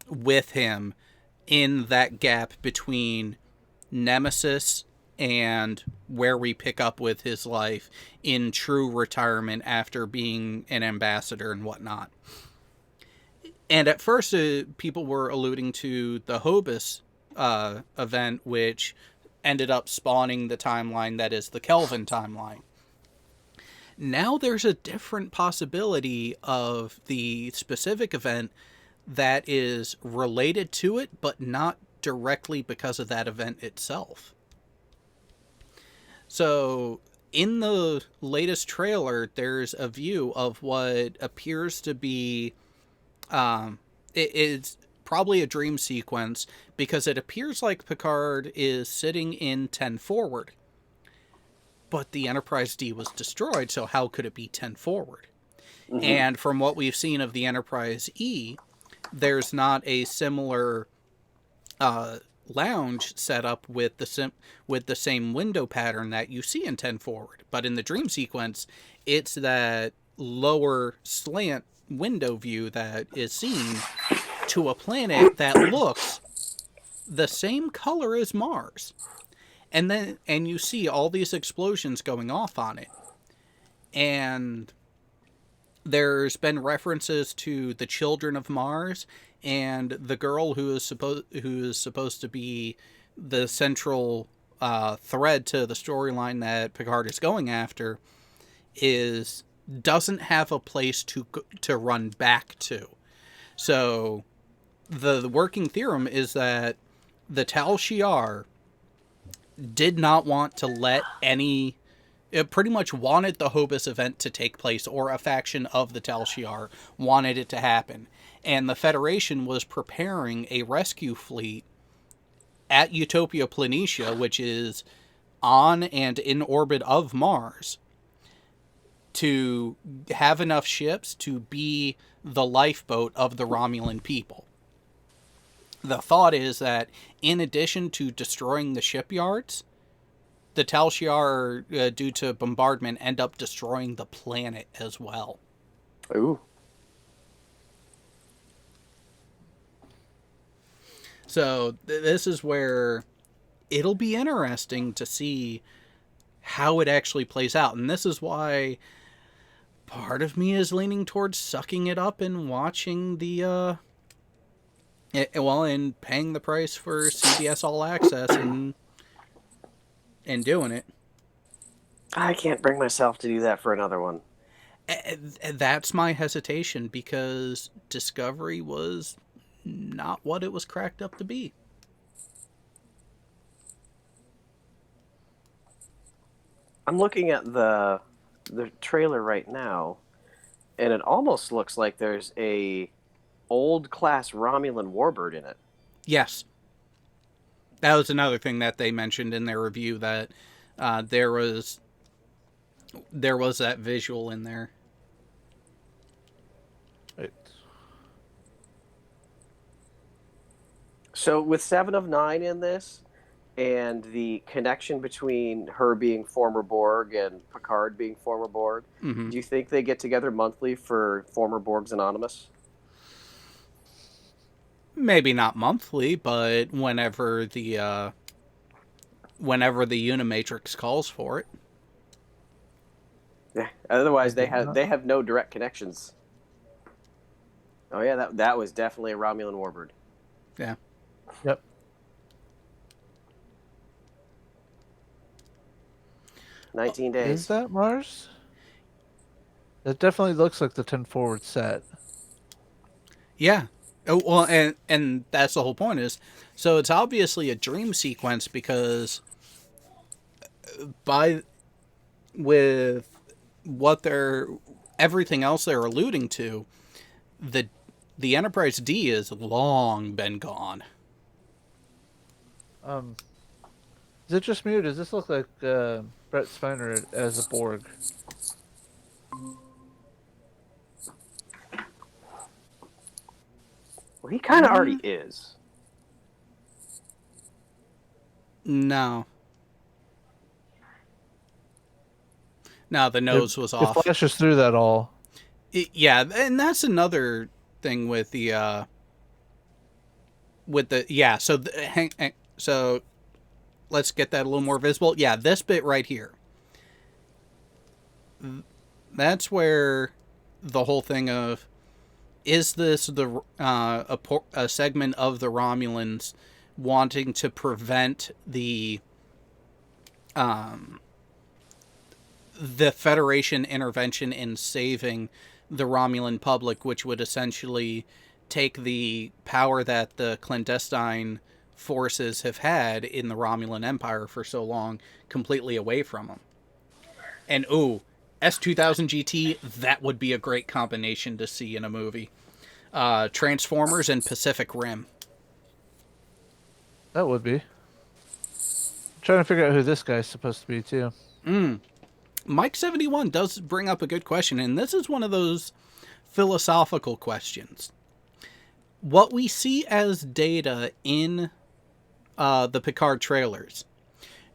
with him in that gap between Nemesis and where we pick up with his life in true retirement after being an ambassador and whatnot. And at first, people were alluding to the Hobus event, which ended up spawning the timeline that is the Kelvin timeline. Now there's a different possibility of the specific event that is related to it, but not directly because of that event itself. So, in the latest trailer, there's a view of what appears to be it's probably a dream sequence, because it appears like Picard is sitting in 10 forward. But the Enterprise D was destroyed, so how could it be 10 forward? Mm-hmm. And from what we've seen of the Enterprise E, there's not a similar lounge set up with the same window pattern that you see in 10 forward. But in the dream sequence, it's that lower slant window view that is seen to a planet that looks the same color as Mars. And you see all these explosions going off on it. And there's been references to the children of Mars, and the girl who is supposed to be the central thread to the storyline that Picard is going after doesn't have a place to run back to. So the working theorem is that the Tal Shiar did not want to let it pretty much wanted the Hobus event to take place, or a faction of the Tal Shiar wanted it to happen. And the Federation was preparing a rescue fleet at Utopia Planitia, which is on and in orbit of Mars, to have enough ships to be the lifeboat of the Romulan people. The thought is that in addition to destroying the shipyards, the Tal Shiar, due to bombardment, end up destroying the planet as well. Ooh. So this is where it'll be interesting to see how it actually plays out. And this is why part of me is leaning towards sucking it up and watching and paying the price for CBS All Access and doing it. I can't bring myself to do that for another one. That's my hesitation, because Discovery was not what it was cracked up to be. I'm looking at the trailer right now, and it almost looks like there's a old class Romulan warbird in it. Yes. That was another thing that they mentioned in their review, that there was that visual in there. Right. So with 7 of 9 in this, and the connection between her being former Borg and Picard being former Borg, Mm-hmm. do you think they get together monthly for Former Borgs Anonymous? Maybe not monthly, but whenever the Unimatrix calls for it. Yeah. Otherwise, they have no direct connections. Oh yeah, that was definitely a Romulan warbird. Yeah. Yep. $19 days. Is that Mars? It definitely looks like the 10 forward set. Yeah. Oh, well, and that's the whole point is, so it's obviously a dream sequence, because with what everything else they're alluding to, the Enterprise D has long been gone. Is it just me, or does this look like Brett Spiner as a Borg? Well, he kind of already is. No. No, the nose was off. It flashes through that all. Yeah, and that's another thing with the yeah. So so let's get that a little more visible. Yeah, this bit right here. That's where the whole thing of, is this a segment of the Romulans wanting to prevent the Federation intervention in saving the Romulan public, which would essentially take the power that the clandestine forces have had in the Romulan Empire for so long completely away from them. And S2000 GT, that would be a great combination to see in a movie. Transformers and Pacific Rim. That would be. I'm trying to figure out who this guy's supposed to be, too. Mike71 does bring up a good question, and this is one of those philosophical questions. What we see as Data in the Picard trailers,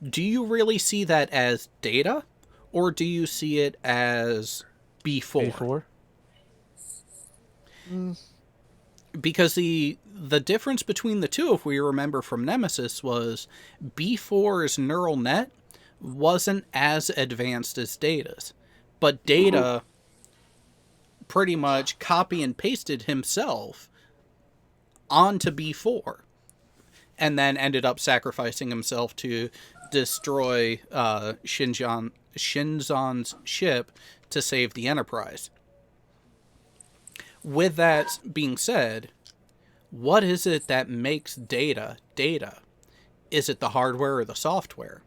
do you really see that as Data, or do you see it as B4? Because the difference between the two, if we remember from Nemesis, was B4's neural net wasn't as advanced as Data's. But Data pretty much copy and pasted himself onto B4. And then ended up sacrificing himself to destroy Shinzon's ship to save the Enterprise. With that being said, what is it that makes Data Data? Is it the hardware or the software?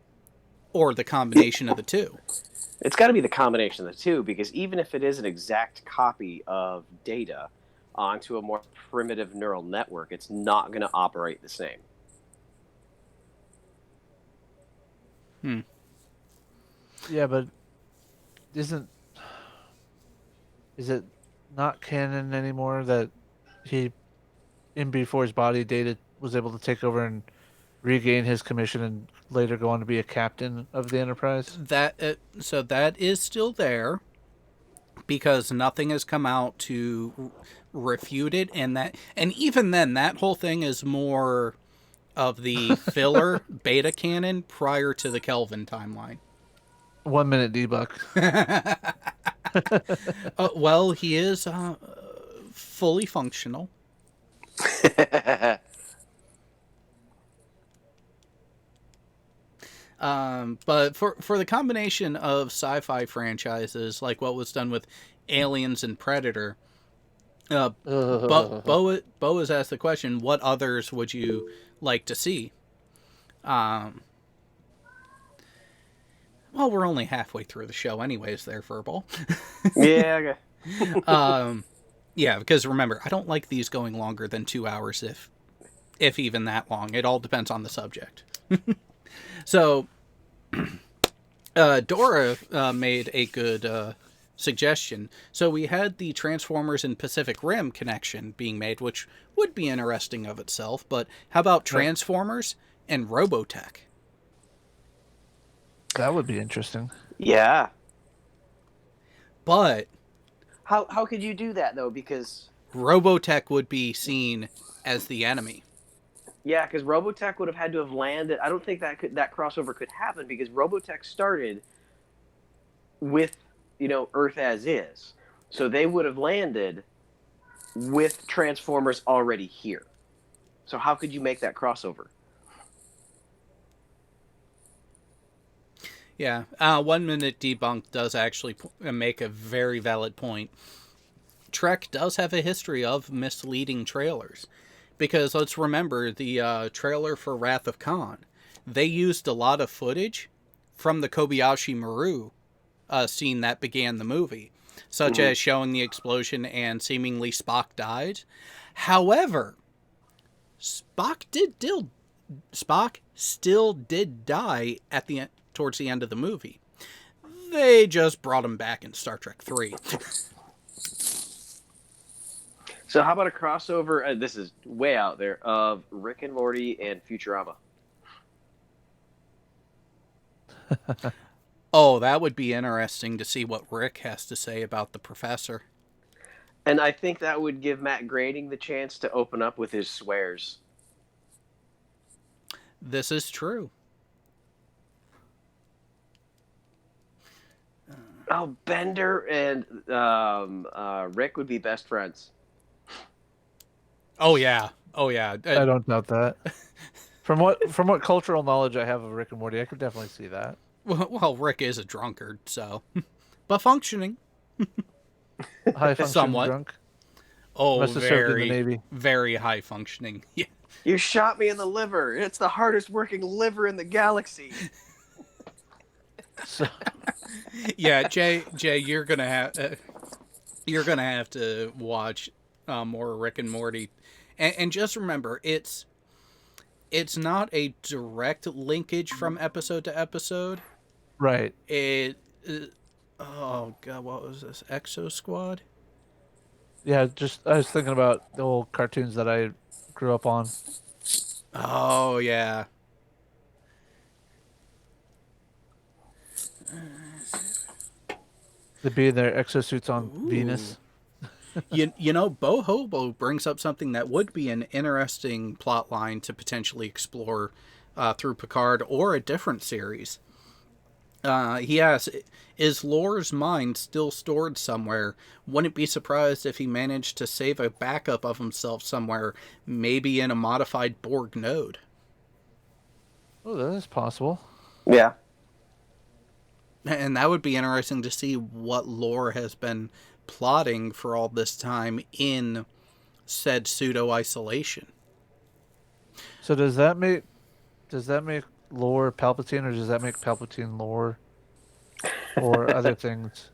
Or the combination of the two? It's got to be the combination of the two, because even if it is an exact copy of Data onto a more primitive neural network, it's not going to operate the same. Yeah, but is it not canon anymore that he, in B4's body, Data was able to take over and regain his commission and later go on to be a captain of the Enterprise? So that is still there, because nothing has come out to refute it, and even then, that whole thing is more of the filler beta canon prior to the Kelvin timeline. 1 minute debug. Well, he is fully functional. But for the combination of sci-fi franchises, like what was done with Aliens and Predator, Bo has asked the question, what others would you like to see? Well, we're only halfway through the show anyways there, Furball. Yeah, okay. Yeah, because remember, I don't like these going longer than 2 hours, if even that long. It all depends on the subject. So, Dora made a good suggestion. So we had the Transformers and Pacific Rim connection being made, which would be interesting of itself, but how about Transformers and Robotech? That would be interesting. Yeah. But how could you do that, though? Because Robotech would be seen as the enemy. Yeah, because Robotech would have had to have landed. I don't think that crossover could happen, because Robotech started with, Earth as is. So they would have landed with Transformers already here. So how could you make that crossover? Yeah, 1 minute debunk does actually make a very valid point. Trek does have a history of misleading trailers. Because let's remember, the trailer for Wrath of Khan, they used a lot of footage from the Kobayashi Maru scene that began the movie, such as showing the explosion and seemingly Spock died. However, Spock Spock still did die at the towards the end of the movie. They just brought him back in Star Trek 3. So how about a crossover? This is way out there of Rick and Morty and Futurama. Oh, that would be interesting to see what Rick has to say about the professor. And I think that would give Matt Groening the chance to open up with his swears. This is true. Oh, Bender and Rick would be best friends. Oh yeah. Oh yeah. I don't doubt that. From what cultural knowledge I have of Rick and Morty, I could definitely see that. Well, Rick is a drunkard, so, but functioning. High functioning Somewhat. drunk. Oh, Must have served in the very, Navy. very high functioning. Yeah. You shot me in the liver. It's the hardest working liver in the galaxy. So, Yeah, Jay, you're gonna have to watch more Rick and Morty, and just remember, it's not a direct linkage from episode to episode. right. Oh god, what was this? Exo Squad? Yeah, I was thinking about the old cartoons that I grew up on. Oh yeah. To be in their exosuits on Venus. You know, Bo Hobo brings up something that would be an interesting plot line to potentially explore through Picard or a different series. He asks, is Lore's mind still stored somewhere? Wouldn't be surprised if he managed to save a backup of himself somewhere, maybe in a modified Borg node. Oh, that is possible. Yeah. And that would be interesting to see what Lore has been plotting for all this time in said pseudo-isolation. So does that make Lore Palpatine, or does that make Palpatine Lore, or other things?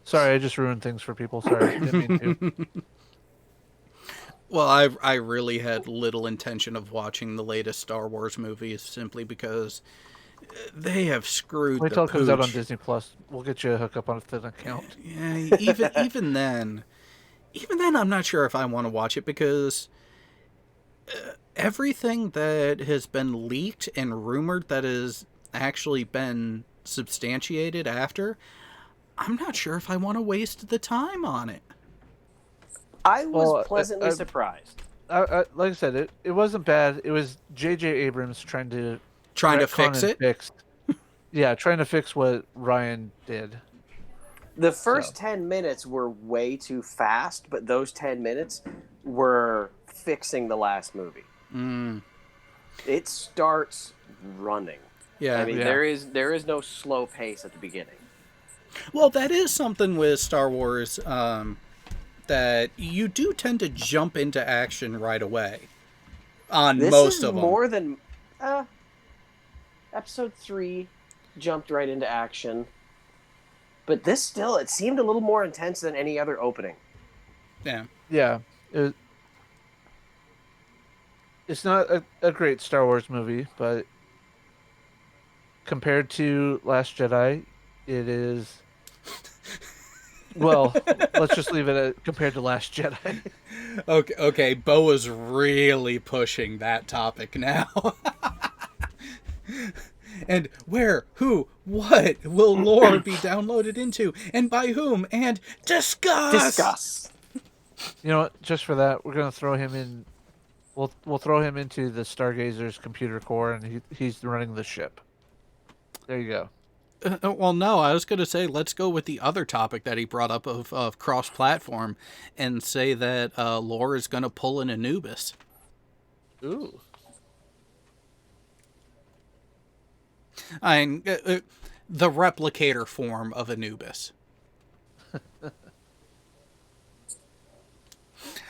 Sorry, I just ruined things for people. Sorry, didn't mean to. Well, I really had little intention of watching the latest Star Wars movies simply because they have screwed Wait the till it comes out on pooch. Disney Plus. We'll get you a hookup on an account. Yeah, even then, I'm not sure if I want to watch it because everything that has been leaked and rumored that has actually been substantiated after, I'm not sure if I want to waste the time on it. I was Well, pleasantly surprised. Like I said, it wasn't bad. It was J.J. Abrams trying to Fix and it. Yeah, trying to fix what Ryan did. The first 10 minutes were way too fast, but those 10 minutes were fixing the last movie. It starts running. Yeah. I mean, Yeah. there is no slow pace at the beginning. Well, that is something with Star Wars that you do tend to jump into action right away on This most is of them. more than episode 3 jumped right into action. But this still, it seemed a little more intense than any other opening. Yeah. Yeah, it's not a great Star Wars movie, but compared to Last Jedi, it is. Well, let's just leave it at compared to Last Jedi. Okay, Bo is really pushing that topic now. And where, who, what will lore be downloaded into, and by whom, and discuss. You know what? Just for that, we're gonna throw him in. We'll throw him into the Stargazer's computer core, and he's running the ship. There you go. Well, no, I was going to say let's go with the other topic that he brought up of cross-platform, and say that lore is going to pull in Anubis. Ooh. I mean, the replicator form of Anubis.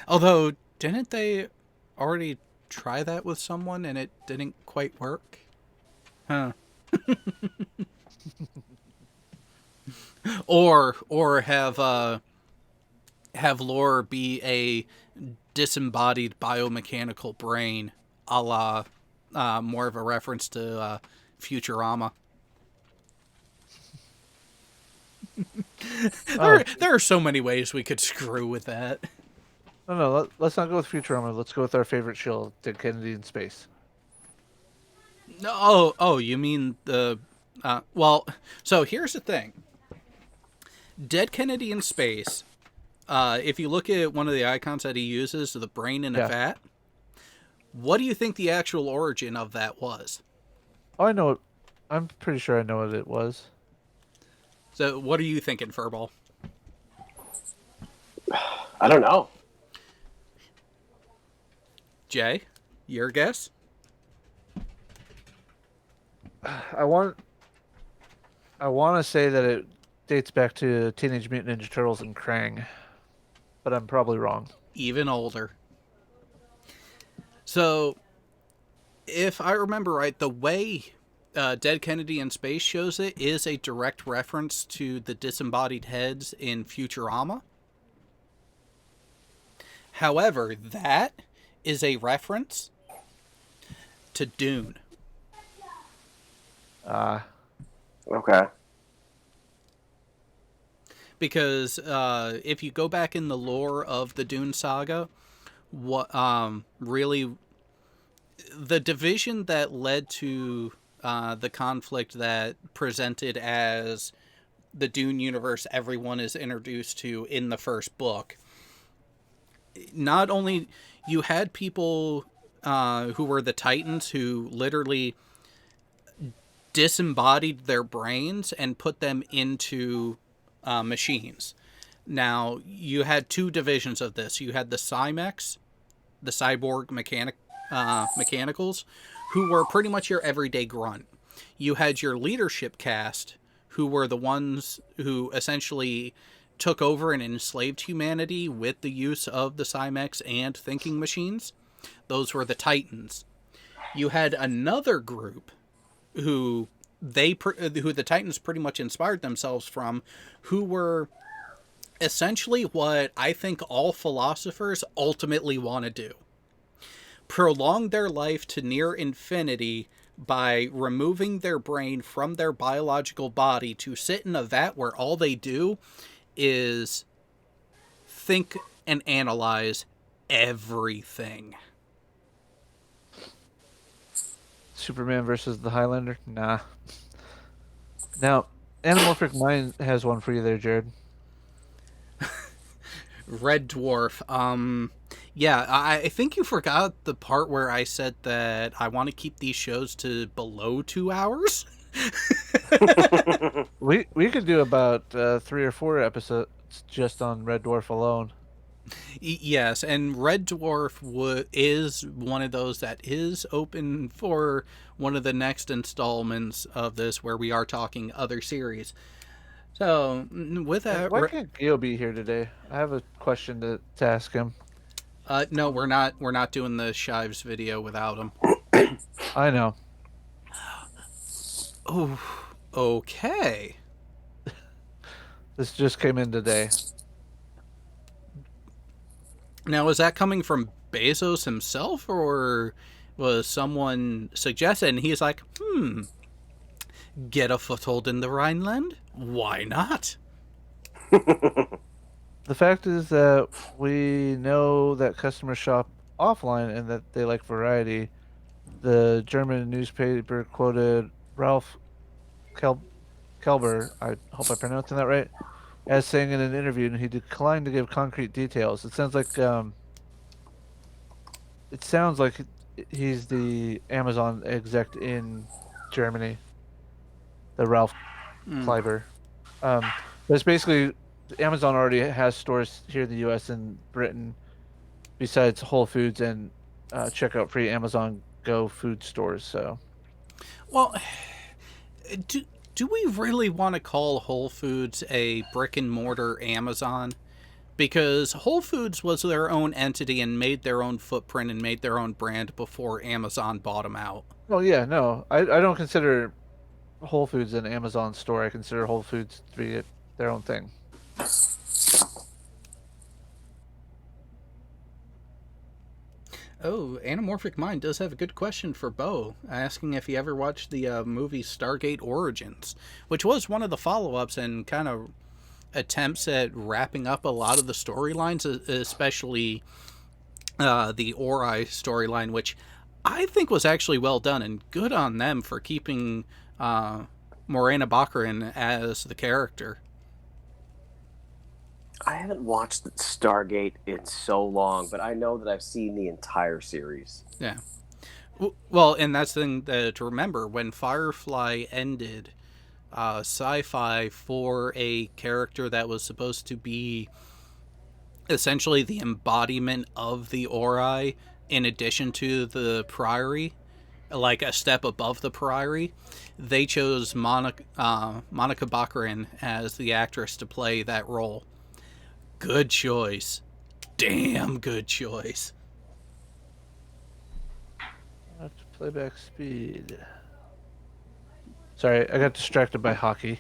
Although, didn't they already try that with someone and it didn't quite work? Huh. or have Lore be a disembodied biomechanical brain a la more of a reference to Futurama. There are so many ways we could screw with that. No, let's not go with Futurama. Let's go with our favorite show, Dead Kennedy in Space. Oh, you mean the... well, so here's the thing. Dead Kennedy in Space, if you look at one of the icons that he uses, the brain in a vat, what do you think the actual origin of that was? Oh, I know it. I'm pretty sure I know what it was. So what are you thinking, Furball? I don't know. Jay, your guess? I want to say that it dates back to Teenage Mutant Ninja Turtles and Krang, but I'm probably wrong. Even older. So, if I remember right, the way Dead Kennedy in Space shows it is a direct reference to the disembodied heads in Futurama. However, that is a reference to Dune. Okay. Because if you go back in the lore of the Dune saga, what really the division that led to the conflict that presented as the Dune universe everyone is introduced to in the first book, not only you had people who were the Titans who literally disembodied their brains and put them into machines. Now, you had two divisions of this. You had the Cymex, the cyborg mechanicals, who were pretty much your everyday grunt. You had your leadership caste, who were the ones who essentially took over and enslaved humanity with the use of the Cymex and thinking machines. Those were the Titans. You had another group who the Titans pretty much inspired themselves from, who were essentially what I think all philosophers ultimately want to do. Prolong their life to near infinity by removing their brain from their biological body to sit in a vat where all they do is think and analyze everything. Superman versus the Highlander? Nah. Now, Anamorphic Mind has one for you there, Jared. Red Dwarf. Yeah, I think you forgot the part where I said that I want to keep these shows to below 2 hours. We could do about 3 or 4 episodes just on Red Dwarf alone. Yes, and Red Dwarf is one of those that is open for one of the next installments of this, where we are talking other series. So, with that... Why can't Gio be here today? I have a question to ask him. No, we're not doing the Shives video without him. I know. Oh, okay. This just came in today. Now, is that coming from Bezos himself, or was someone suggested and he's like, get a foothold in the Rhineland? Why not? The fact is that we know that customers shop offline and that they like variety. The German newspaper quoted Ralph Kelber, I hope I'm pronouncing that right, as saying in an interview, and he declined to give concrete details. It sounds like he's the Amazon exec in Germany, the Ralph Kleiber. But it's basically, Amazon already has stores here in the U.S. and Britain, besides Whole Foods and checkout free Amazon Go food stores. So, well, do we really want to call Whole Foods a brick and mortar Amazon? Because Whole Foods was their own entity and made their own footprint and made their own brand before Amazon bought them out. Well, yeah, no, I don't consider Whole Foods an Amazon store. I consider Whole Foods to be their own thing. Oh, Anamorphic Mind does have a good question for Bo, asking if he ever watched the movie Stargate Origins, which was one of the follow-ups and kind of attempts at wrapping up a lot of the storylines, especially the Ori storyline, which I think was actually well done, and good on them for keeping Morena Baccarin as the character. I haven't watched Stargate in so long, but I know that I've seen the entire series. Yeah. Well, and that's the thing to remember. When Firefly ended, sci-fi for a character that was supposed to be essentially the embodiment of the Ori in addition to the Priory, like a step above the Priory, they chose Monica Baccarin as the actress to play that role. Good choice. Damn good choice. Playback speed. Sorry, I got distracted by hockey.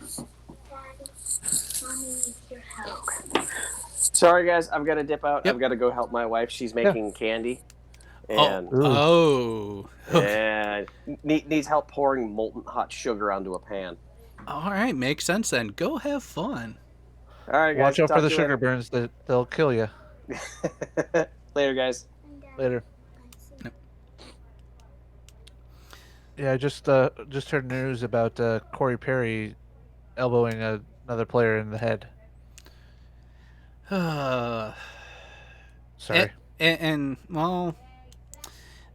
Sorry, guys, I've got to dip out. Yep. I've got to go help my wife. She's making candy. And, Okay. needs help pouring molten hot sugar onto a pan. All right, makes sense then. Go have fun. All right, guys. Watch out talk for the to you sugar burns; they'll kill you. Later, guys. Later. Yeah, I just heard news about Corey Perry elbowing another player in the head. Sorry. And well,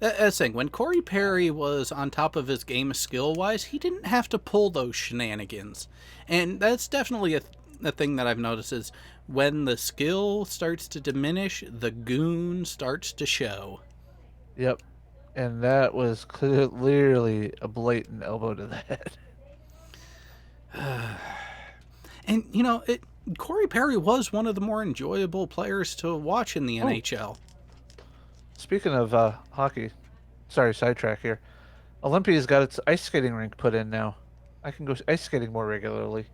that's the thing. When Corey Perry was on top of his game skill-wise, he didn't have to pull those shenanigans. And that's definitely a thing that I've noticed is when the skill starts to diminish, the goon starts to show. Yep. And that was clearly a blatant elbow to the head. And, you know, Corey Perry was one of the more enjoyable players to watch in the NHL. Speaking of hockey, sorry, sidetrack here. Olympia's got its ice skating rink put in now. I can go ice skating more regularly.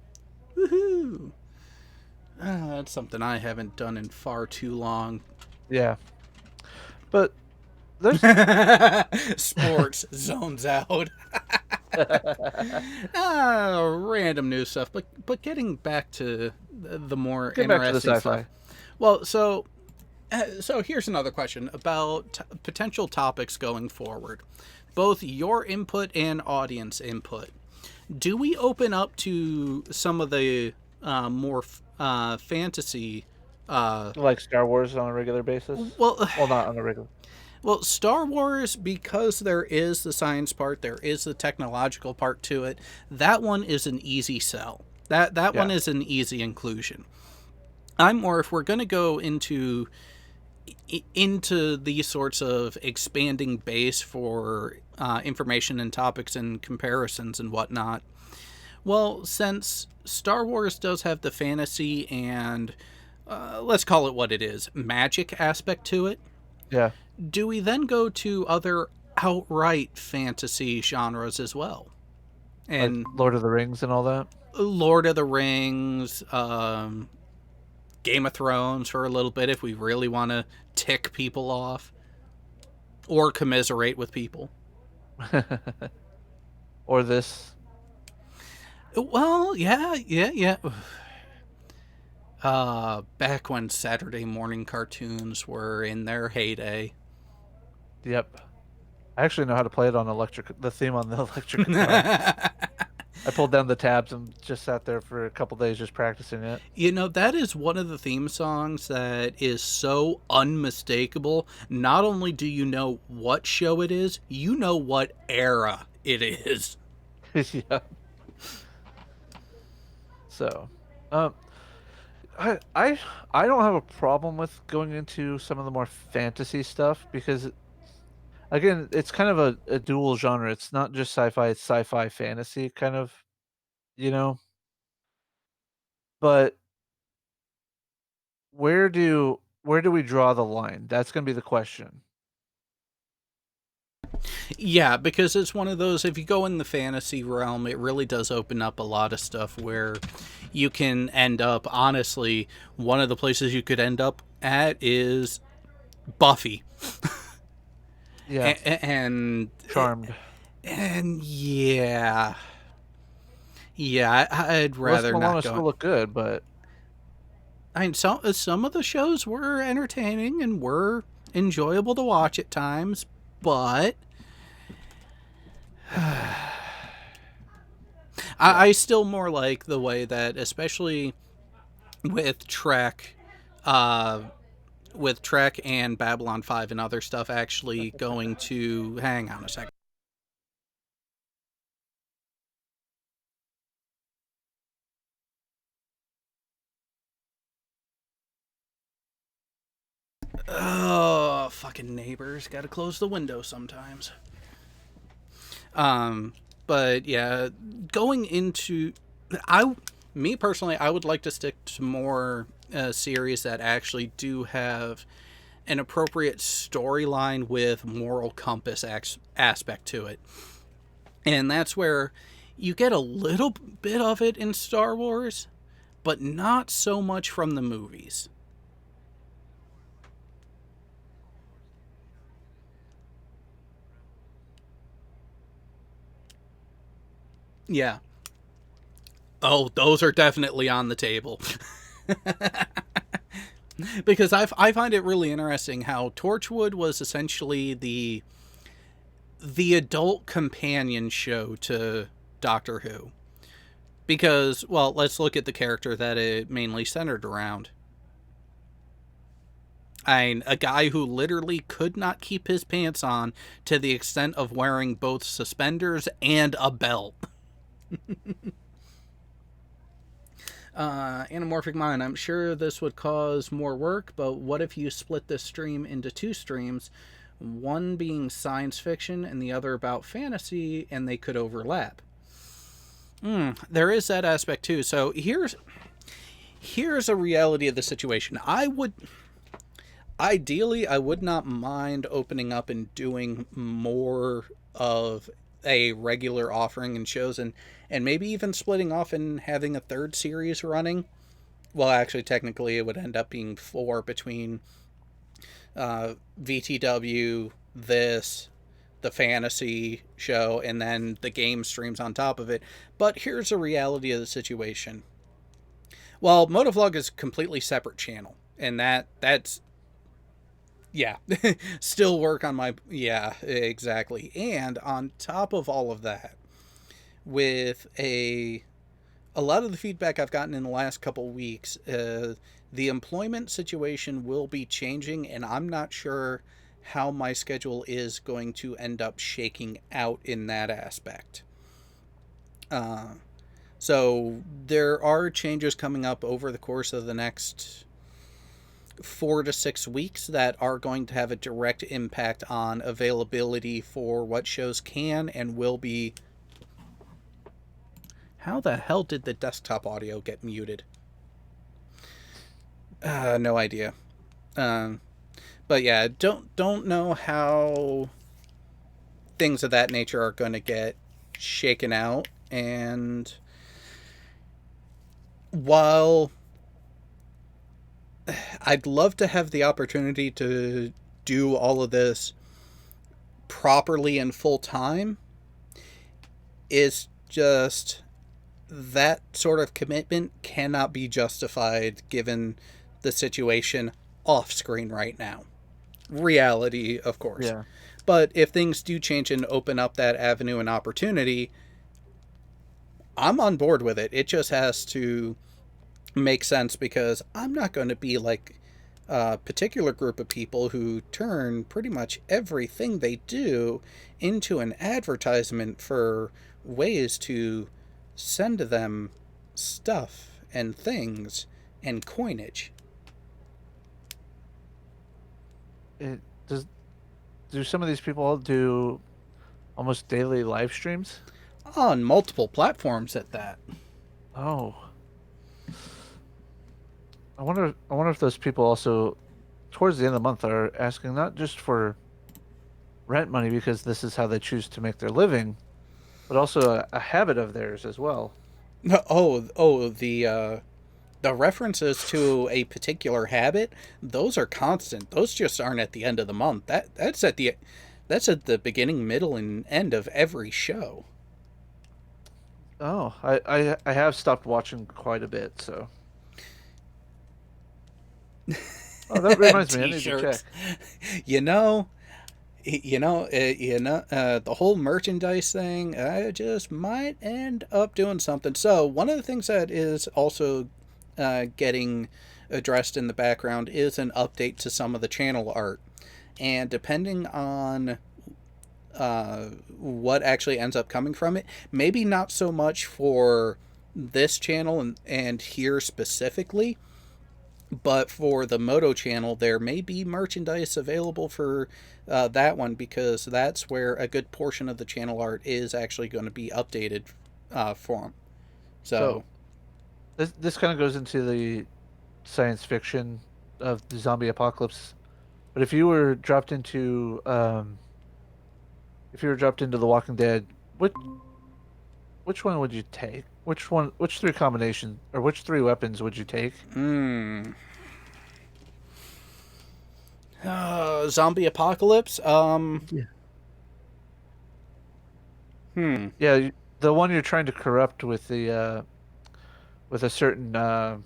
Woohoo! That's something I haven't done in far too long. Yeah. But there's sports zones out. Random news stuff, but getting back to the more interesting stuff. Well, so here's another question about potential topics going forward, both your input and audience input. Do we open up to some of the more fantasy, like Star Wars on a regular basis? Well, not on a regular. Well, Star Wars, because there is the science part, there is the technological part to it, that one is an easy sell. That one is an easy inclusion. I'm more, if we're going to go into these sorts of expanding base for information and topics and comparisons and whatnot, well, since Star Wars does have the fantasy and, let's call it what it is, magic aspect to it, yeah. Do we then go to other outright fantasy genres as well? And like Lord of the Rings and all that? Lord of the Rings, Game of Thrones for a little bit if we really want to tick people off. Or commiserate with people. Or this. Well, yeah. Back when Saturday morning cartoons were in their heyday. Yep. I actually know how to play it on the theme on the electric guitar. I pulled down the tabs and just sat there for a couple days just practicing it. You know, that is one of the theme songs that is so unmistakable. Not only do you know what show it is, you know what era it is. Yeah. So, I don't have a problem with going into some of the more fantasy stuff because, again, it's kind of a dual genre. It's not just sci-fi; it's sci-fi fantasy kind of, you know. But where do we draw the line? That's going to be the question. Yeah, because it's one of those, if you go in the fantasy realm, it really does open up a lot of stuff where you can end up, honestly, one of the places you could end up at is Buffy. Yeah, and Charmed. yeah, I'd Alyssa rather not Milano go. still look good, but I mean, some of the shows were entertaining and were enjoyable to watch at times, but I still more like the way that, especially with Trek, uh, with Trek and Babylon 5 and other stuff actually going to. Hang on a second. Oh, fucking neighbors. Gotta close the window sometimes. But yeah, going into. Me personally, I would like to stick to more series that actually do have an appropriate storyline with moral compass aspect to it. And that's where you get a little bit of it in Star Wars, but not so much from the movies. Yeah. Oh, those are definitely on the table. Because I find it really interesting how Torchwood was essentially the adult companion show to Doctor Who. Because, well, let's look at the character that it mainly centered around. A guy who literally could not keep his pants on to the extent of wearing both suspenders and a belt. Anamorphic Mind, I'm sure this would cause more work, but what if you split this stream into two streams, one being science fiction and the other about fantasy, and they could overlap? There is that aspect too. So here's a reality of the situation. Ideally, I would not mind opening up and doing more of a regular offering in shows, and maybe even splitting off and having a third series running. Well, actually, technically, it would end up being 4 between VTW, this, the fantasy show, and then the game streams on top of it. But here's a reality of the situation. Well, Motovlog is a completely separate channel, and that's yeah, still work on my, yeah, exactly. And on top of all of that, with a lot of the feedback I've gotten in the last couple weeks, the employment situation will be changing, and I'm not sure how my schedule is going to end up shaking out in that aspect. So there are changes coming up over the course of the next 4 to 6 weeks that are going to have a direct impact on availability for what shows can and will be. How the hell did the desktop audio get muted? No idea. But yeah, don't know how things of that nature are going to get shaken out. And while I'd love to have the opportunity to do all of this properly and full time, it's just that sort of commitment cannot be justified given the situation off screen right now. Reality, of course. yeah. But if things do change and open up that avenue and opportunity, I'm on board with it. It just has to make sense, because I'm not going to be like a particular group of people who turn pretty much everything they do into an advertisement for ways to send them stuff and things and coinage. It does. Do some of these people all do almost daily live streams? On multiple platforms at that. Oh, I wonder. I wonder if those people also, towards the end of the month, are asking not just for rent money because this is how they choose to make their living, but also a habit of theirs as well. Oh, the references to a particular habit, those are constant. Those just aren't at the end of the month. That's at the That's at the beginning, middle, and end of every show. Oh, I have stopped watching quite a bit, so. Oh, that reminds me. I need to check. T-shirts. You know, the whole merchandise thing, I just might end up doing something. So one of the things that is also getting addressed in the background is an update to some of the channel art, and depending on what actually ends up coming from it, maybe not so much for this channel and here specifically, but for the Moto channel, there may be merchandise available for that one, because that's where a good portion of the channel art is actually going to be updated for them. So this kind of goes into the science fiction of the zombie apocalypse. But if you were dropped into The Walking Dead, which one would you take? Which three combinations or which three weapons would you take? zombie apocalypse. Yeah, the one you're trying to corrupt with with a certain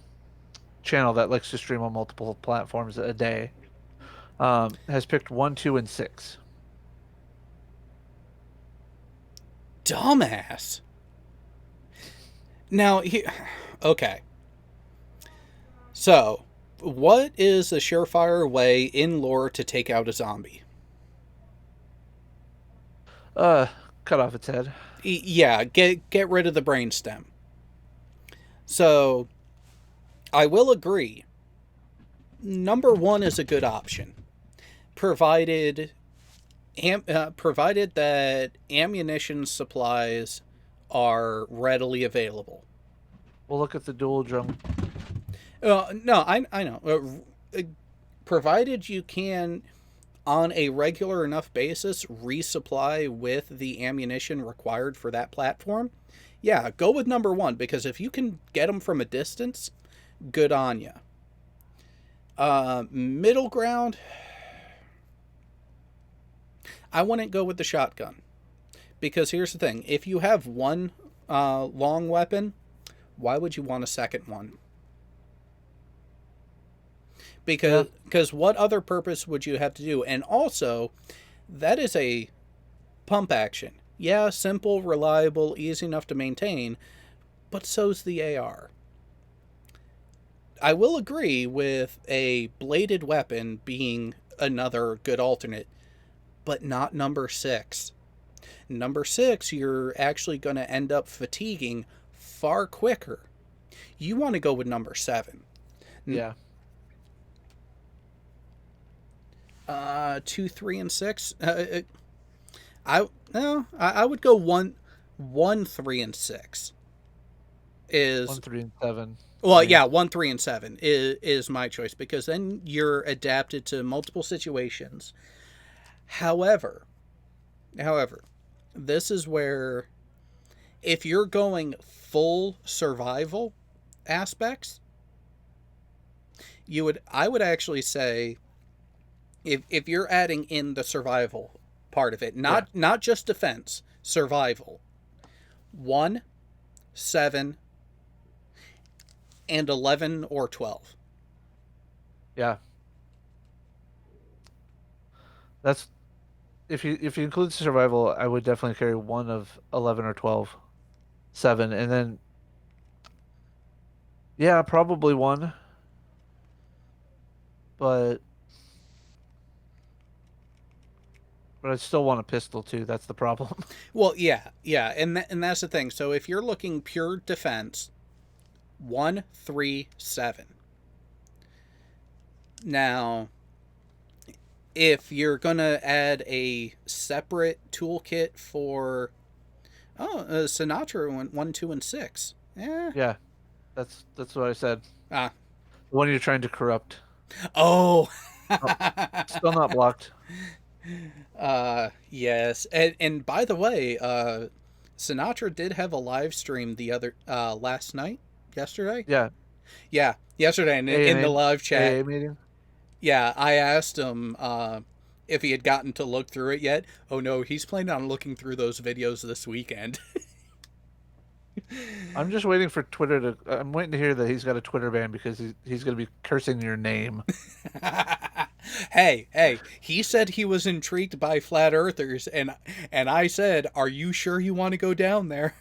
channel that likes to stream on multiple platforms a day, has picked 1, 2, and 6. Dumbass. Now, okay. So, what is a surefire way in lore to take out a zombie? Cut off its head. Yeah, get rid of the brainstem. So, I will agree. Number one is a good option, provided that ammunition supplies are readily available. We'll look at the dual drum. No, I know. Provided you can, on a regular enough basis, resupply with the ammunition required for that platform, yeah, go with number one, because if you can get them from a distance, good on ya. Middle ground, I wouldn't go with the shotgun, because here's the thing: if you have one long weapon, why would you want a second one? Because what other purpose would you have to do? And also, that is a pump action. Yeah, simple, reliable, easy enough to maintain, but so's the AR. I will agree with a bladed weapon being another good alternate, but not number 6. Number 6, you're actually going to end up fatiguing far quicker. You want to go with number 7. Yeah. 2, 3, and 6. I would go 1, 3, and 6. Is 1, 3, and 7. Well, yeah, 1, 3, and 7 is my choice, because then you're adapted to multiple situations. However, this is where, if you're going full survival aspects, I would actually say, if you're adding in the survival part of it, not just defense, survival, 1, 7, and 11 or 12. Yeah. That's if you include survival, I would definitely carry one of 11 or 12, 7, and then yeah, probably 1. But I still want a pistol too. That's the problem. Well, yeah, and that's the thing. So if you're looking pure defense, 1, 3, 7. Now, if you're gonna add a separate toolkit for, Sinatra went 1, 2, and 6. Yeah. Yeah, that's what I said. Ah. The one you're trying to corrupt. Oh. Still not blocked. Yes, and by the way, Sinatra did have a live stream the other yesterday. Yeah, Yesterday in the live chat. AA meeting. Yeah, I asked him if he had gotten to look through it yet. Oh no, he's planning on looking through those videos this weekend. I'm just waiting for Twitter to. I'm waiting to hear that he's got a Twitter ban because he's going to be cursing your name. Hey, he said he was intrigued by flat earthers, and I said, "Are you sure you want to go down there?"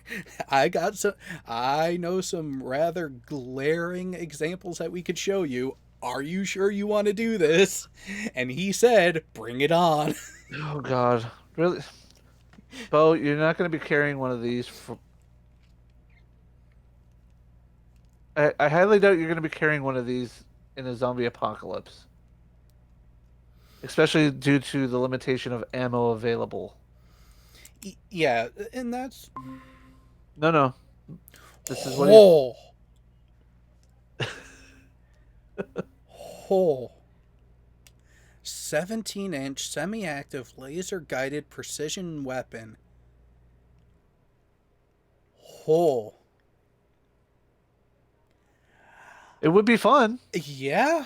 I know some rather glaring examples that we could show you. Are you sure you want to do this? And he said, "Bring it on." Oh God, really, Bo? You're not going to be carrying one of these. I highly doubt you're going to be carrying one of these in a zombie apocalypse, especially due to the limitation of ammo available. Yeah, and that's No. This is what oh, oh. 17-inch semi-active laser-guided precision weapon. Oh. it would be fun. Yeah.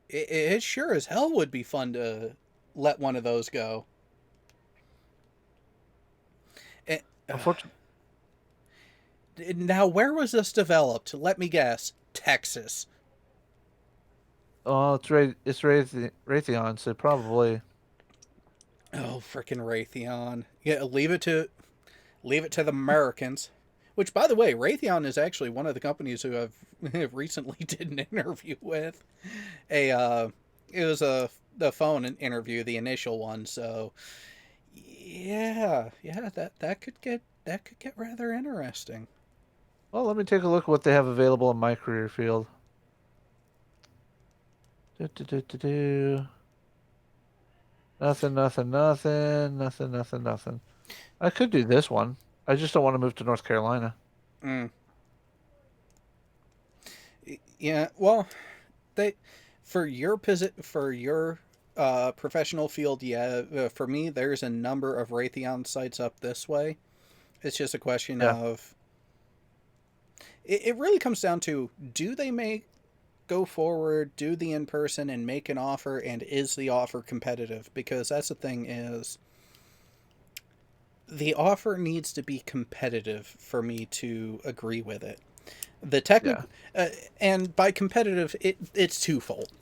It sure as hell would be fun to let one of those go. Unfortunately, Now, where was this developed? Let me guess. Texas. oh, it's Raytheon, so probably. Oh, frickin' Raytheon. Yeah, leave it to the Americans. Which, by the way, Raytheon is actually one of the companies who I've recently did an interview with. It was the phone interview, the initial one. So, yeah, that could get rather interesting. Well, let me take a look at what they have available in my career field. Nothing. I could do this one. I just don't want to move to North Carolina. Mm. Yeah, well, they for your professional field, yeah. For me, there's a number of Raytheon sites up this way. It's just a question Yeah. of it really comes down to, do they go forward, do the in person, and make an offer, and is the offer competitive? Because that's the thing, is the offer needs to be competitive for me to agree with it. The technical, and by competitive, it's twofold.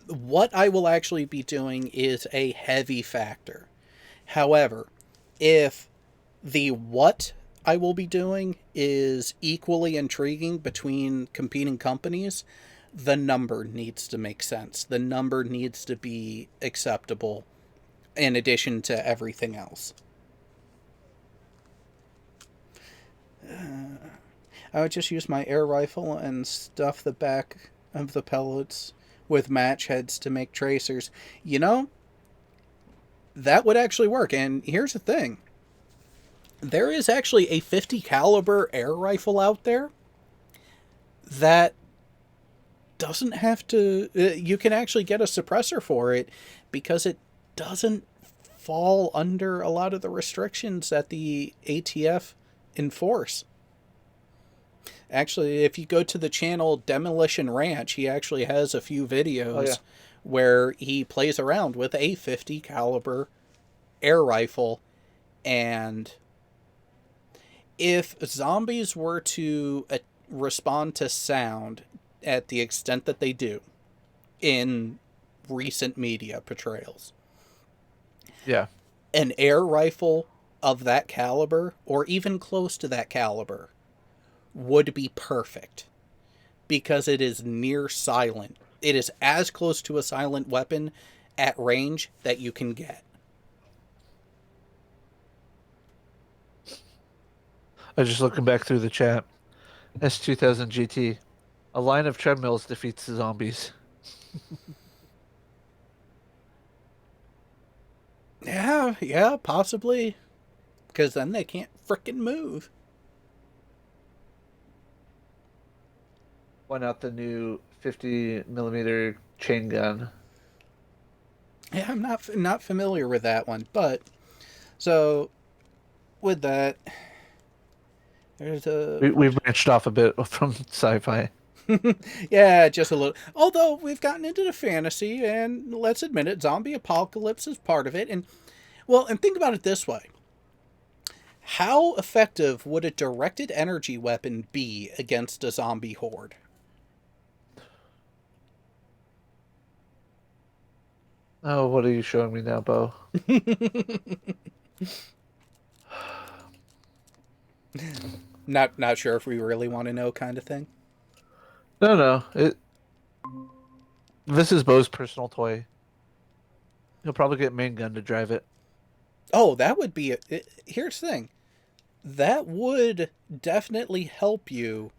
What I will actually be doing is a heavy factor. However, if the what I will be doing is equally intriguing between competing companies, the number needs to make sense. The number needs to be acceptable in addition to everything else. I would just use my air rifle and stuff the back of the pellets with match heads to make tracers. You know, that would actually work. And here's the thing. There is actually a 50 caliber air rifle out there that doesn't have to, you can actually get a suppressor for it because it doesn't fall under a lot of the restrictions that the ATF enforce. Actually, if you go to the channel Demolition Ranch, he actually has a few videos where he plays around with a 50 caliber air rifle. And if zombies were to respond to sound at the extent that they do in recent media portrayals, an air rifle of that caliber, or even close to that caliber, would be perfect because it is near silent. It is as close to a silent weapon at range that you can get. I was just looking back through the chat. S2000 GT. A line of treadmills defeats the zombies. Yeah, possibly. Because then they can't frickin' move. Why not the new 50 millimeter chain gun? Yeah, I'm not familiar with that one, but so with that, there's We branched off a bit from sci-fi. Yeah, just a little. Although we've gotten into the fantasy, and let's admit it, zombie apocalypse is part of it. And well, and think about it this way: how effective would a directed energy weapon be against a zombie horde? Oh, what are you showing me now, Bo? Not sure if we really want to know, kind of thing. No, no. This is Bo's personal toy. He'll probably get main gun to drive it. Oh, that would be. Here's the thing: that would definitely help you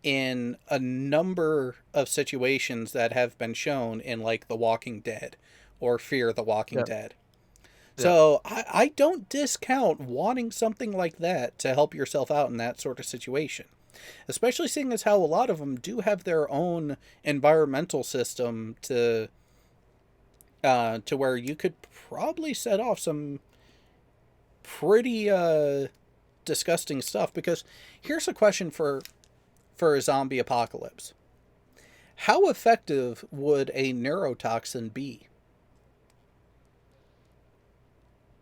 in a number of situations that have been shown in like The Walking Dead or Fear the Walking Yep. Dead. Yep. So I don't discount wanting something like that to help yourself out in that sort of situation. Especially seeing as how a lot of them do have their own environmental system to where you could probably set off some pretty disgusting stuff. Because here's a question for a zombie apocalypse: how effective would a neurotoxin be?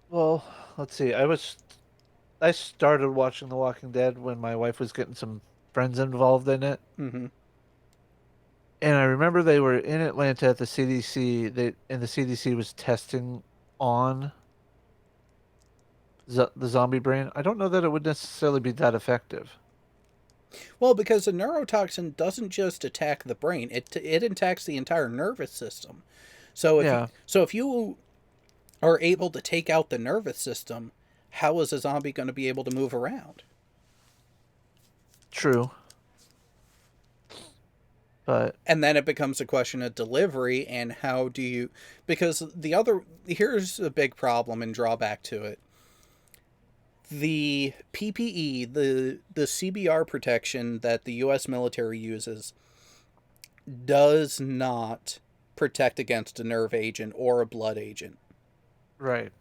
Well, let's see. I started watching The Walking Dead when my wife was getting some friends involved in it. Mm-hmm. And I remember they were in Atlanta at the CDC. And the CDC was testing on the zombie brain. I don't know that it would necessarily be that effective. Well, because a neurotoxin doesn't just attack the brain; it attacks the entire nervous system. Yeah, So if you are able to take out the nervous system, how is a zombie going to be able to move around? true. But And then it becomes a question of delivery and how do you, because here's a big problem and drawback to it. The PPE, the CBR protection that the US military uses does not protect against a nerve agent or a blood agent. right.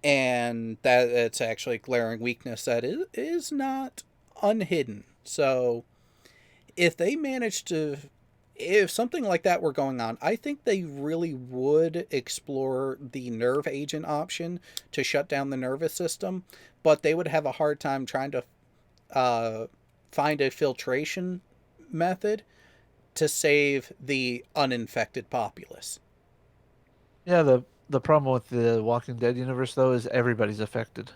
And that's actually a glaring weakness that is not unhidden. So if they managed to, if something like that were going on, I think they really would explore the nerve agent option to shut down the nervous system, but they would have a hard time trying to find a filtration method to save the uninfected populace. Yeah, the problem with the Walking Dead universe though is everybody's affected.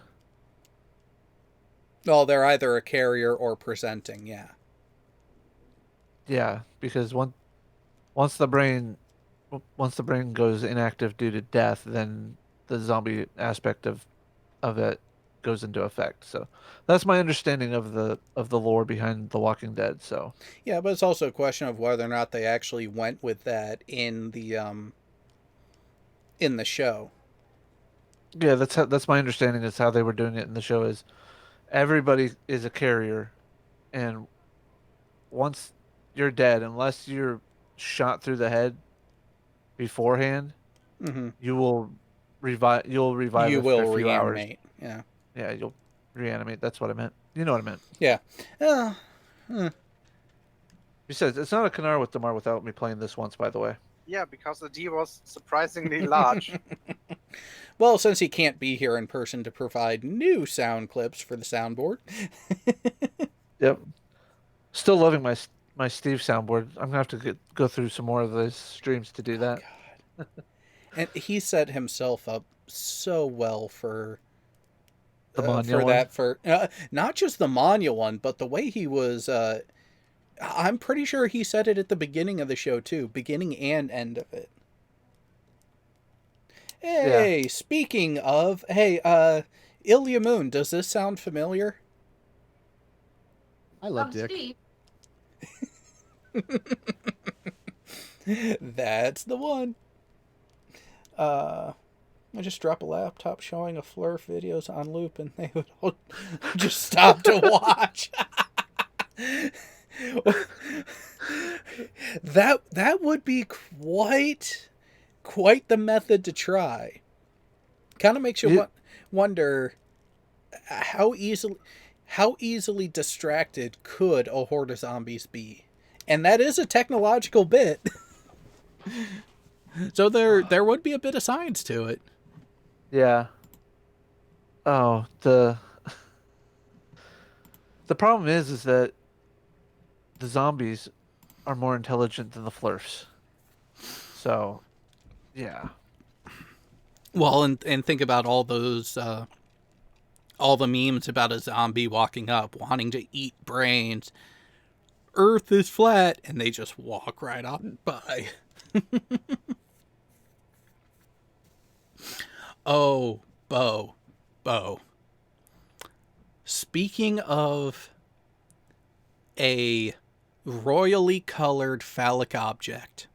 Well, they're either a carrier or presenting, yeah. Yeah, because once the brain once the brain goes inactive due to death, then the zombie aspect of it goes into effect. So that's my understanding of the lore behind The Walking Dead. So Yeah, but it's also a question of whether or not they actually went with that in the show. yeah, that's my understanding is how they were doing it in the show is everybody is a carrier, and once you're dead, unless you're shot through the head beforehand, Mm-hmm. you will revive. You'll revive You after will a few hours. reanimate. Yeah. Yeah, you'll reanimate. That's what I meant. You know what I meant. Yeah. Uh, uh, Besides, it's not a Kanar with Damar without me playing this once, by the way. Yeah, because the D was surprisingly large. well, since he can't be here in person to provide new sound clips for the soundboard. Yep. Still loving my Steve soundboard. I'm gonna have to go through some more of those streams to do that. God. And he set himself up so well for The Manya for one. that for not just the Manya one, but the way he was. I'm pretty sure he said it at the beginning of the show too, beginning and end of it. Hey, speaking of, Ilya Moon, does this sound familiar? I love Dick. Steve. That's the one. I just drop a laptop showing a Fleur videos on loop and they would all just stop to watch. that would be quite the method to try. Kind of makes you wonder how easily distracted could a horde of zombies be, And that is a technological bit. So there would be a bit of science to it. Yeah. Oh, the problem is that the zombies are more intelligent than the flurfs. So, yeah. Well, and think about all those all the memes about a zombie walking up wanting to eat brains. Earth is flat, and they just walk right on by. Oh, Bo. Speaking of a royally colored phallic object,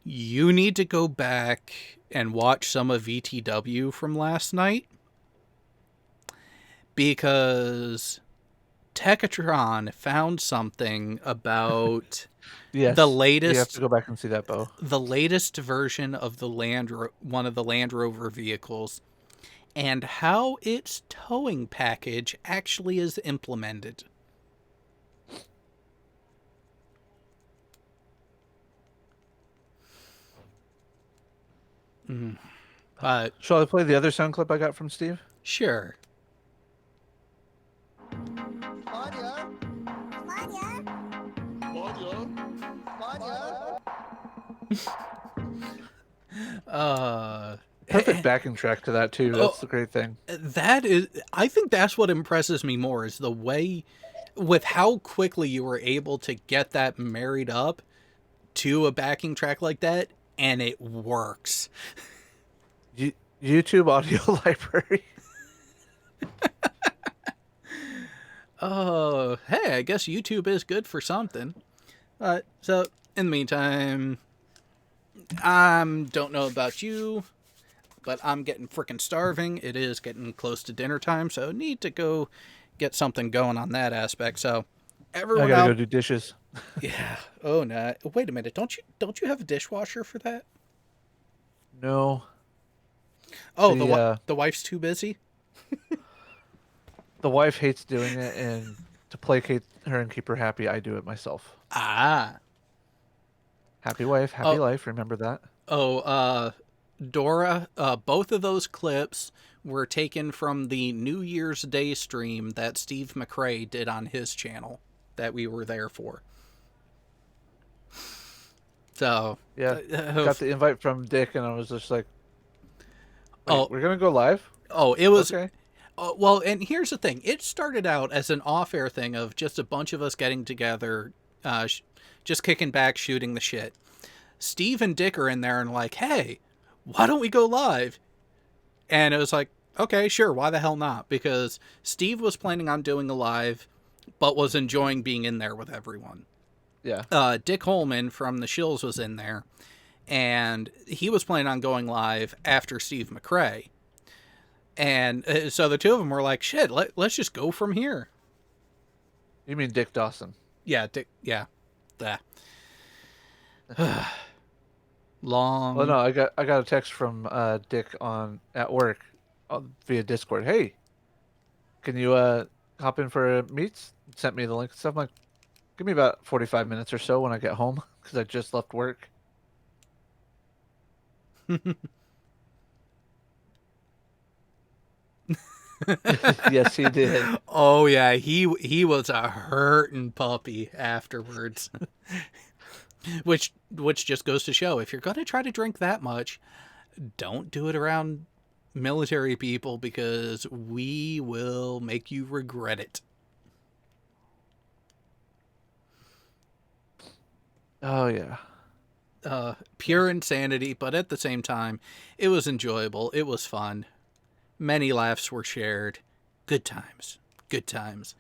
you need to go back and watch some of VTW from last night, because Techatron found something about Yes. the You have latest to go back and see that, Bo. version of the one of the Land Rover vehicles, and how its towing package actually is implemented. But Shall I play the other sound clip I got from Steve? sure. Perfect backing track to that too. That's the great thing. That is, I think that's what impresses me more, is the way, with how quickly you were able to get that married up to a backing track like that, and it works. YouTube audio library. Oh, hey, I guess YouTube is good for something. So, in the meantime, don't know about you, but I'm getting frickin' starving. It is getting close to dinner time, so need to go get something going on that aspect. So, everyone I gotta out, go do dishes. yeah. Oh no! Wait a minute. Don't you have a dishwasher for that? No. Oh, The, the wife's too busy. The wife hates doing it, and to placate her and keep her happy, I do it myself. Ah. Happy wife, happy life. Remember that. Oh, Dora, both of those clips were taken from the New Year's Day stream that Steve McRae did on his channel that we were there for. So, Yeah, got the invite from Dick, and I was just like, oh, we're gonna go live? Oh, it was okay. Well, and here's the thing. It started out as an off-air thing of just a bunch of us getting together, just kicking back, shooting the shit. Steve and Dick are in there and like, hey, why don't we go live? And it was like, okay, sure, why the hell not? Because Steve was planning on doing a live, but was enjoying being in there with everyone. Yeah. Dick Holman from the Shills was in there, and he was planning on going live after Steve McRae. And so the two of them were like, shit, let's just go from here. You mean Dick Dawson? Yeah, Dick, yeah. That. Long. Well, no, I got a text from Dick at work via Discord. Hey, can you hop in for meets? Sent me the link and stuff. I'm like, give me about 45 minutes or so when I get home, because I just left work. Yes, he did. Oh yeah, he was a hurtin' puppy afterwards. which just goes to show, if you're gonna try to drink that much, don't do it around military people, because we will make you regret it. Oh yeah. Pure insanity, but at the same time, it was enjoyable. It was fun. Many laughs were shared. Good times. Good times.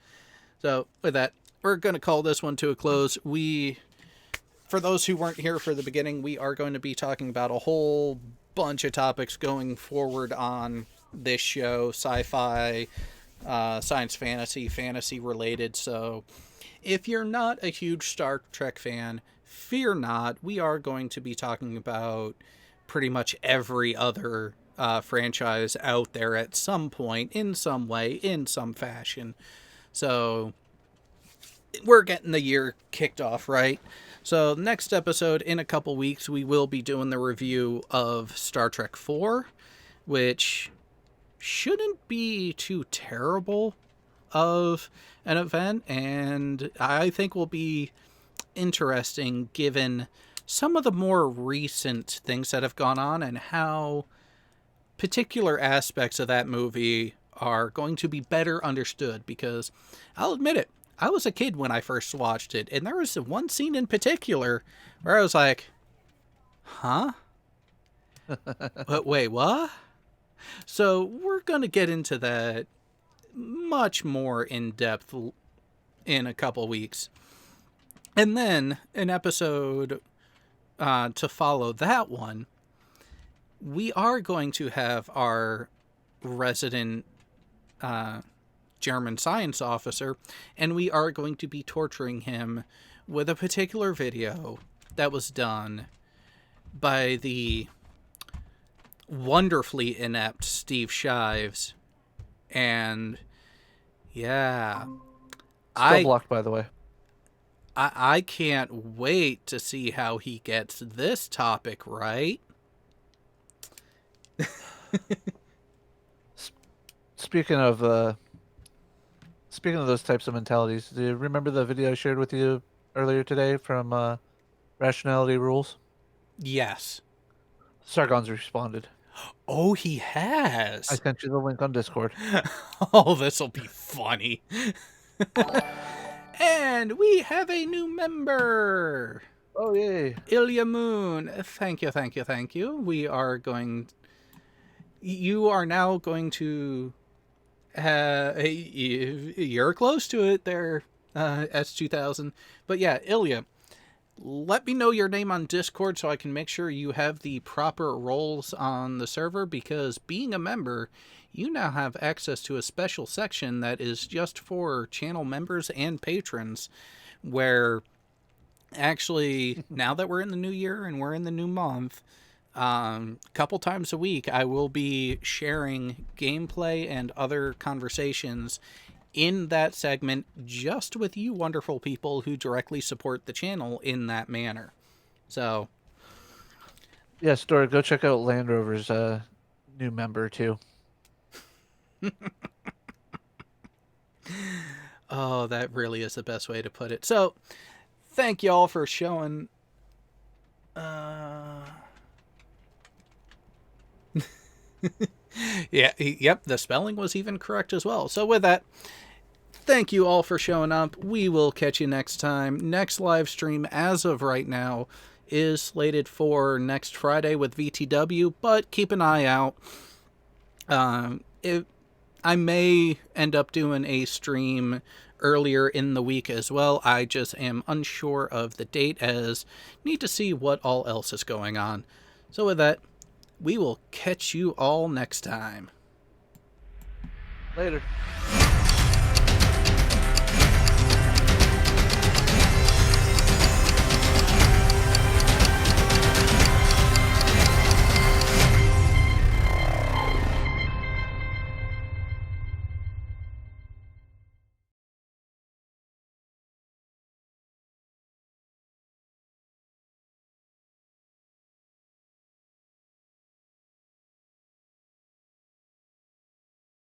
So, with that, we're going to call this one to a close. For those who weren't here for the beginning, we are going to be talking about a whole bunch of topics going forward on this show. Sci-fi, science fantasy, fantasy related. So, if you're not a huge Star Trek fan, fear not. We are going to be talking about pretty much every other franchise out there at some point, in some way, in some fashion. So, we're getting the year kicked off, right? So next episode, in a couple weeks, we will be doing the review of Star Trek 4, which shouldn't be too terrible of an event, and I think will be interesting given some of the more recent things that have gone on and how particular aspects of that movie are going to be better understood, because I'll admit it, I was a kid when I first watched it, and there was one scene in particular where I was like, huh? But wait, what? So we're going to get into that much more in depth in a couple weeks. And then an episode to follow that one, we are going to have our resident German science officer, and we are going to be torturing him with a particular video that was done by the wonderfully inept Steve Shives. And yeah, Still blocked, by the way. I can't wait to see how he gets this topic right. Speaking of those types of mentalities, do you remember the video I shared with you earlier today from Rationality Rules? Yes. Sargon's responded. Oh, he has. I sent you the link on Discord. Oh, this'll be funny. And we have a new member. Oh, yay. Ilya Moon. Thank you, thank you, thank you. You are now going to... you're close to it there, S2000. But yeah, Ilya, let me know your name on Discord so I can make sure you have the proper roles on the server, because being a member, you now have access to a special section that is just for channel members and patrons, where actually, now that we're in the new year and we're in the new month, couple times a week, I will be sharing gameplay and other conversations in that segment just with you wonderful people who directly support the channel in that manner. So, yeah, Story, go check out Land Rover's new member too. Oh, that really is the best way to put it. So, thank y'all for showing. Yep, the spelling was even correct as well. So with that, thank you all for showing up. We will catch you next time. Next live stream, as of right now, is slated for next Friday with VTW, but keep an eye out. I may end up doing a stream earlier in the week as well. I just am unsure of the date, as need to see what all else is going on. So with that, we will catch you all next time. Later.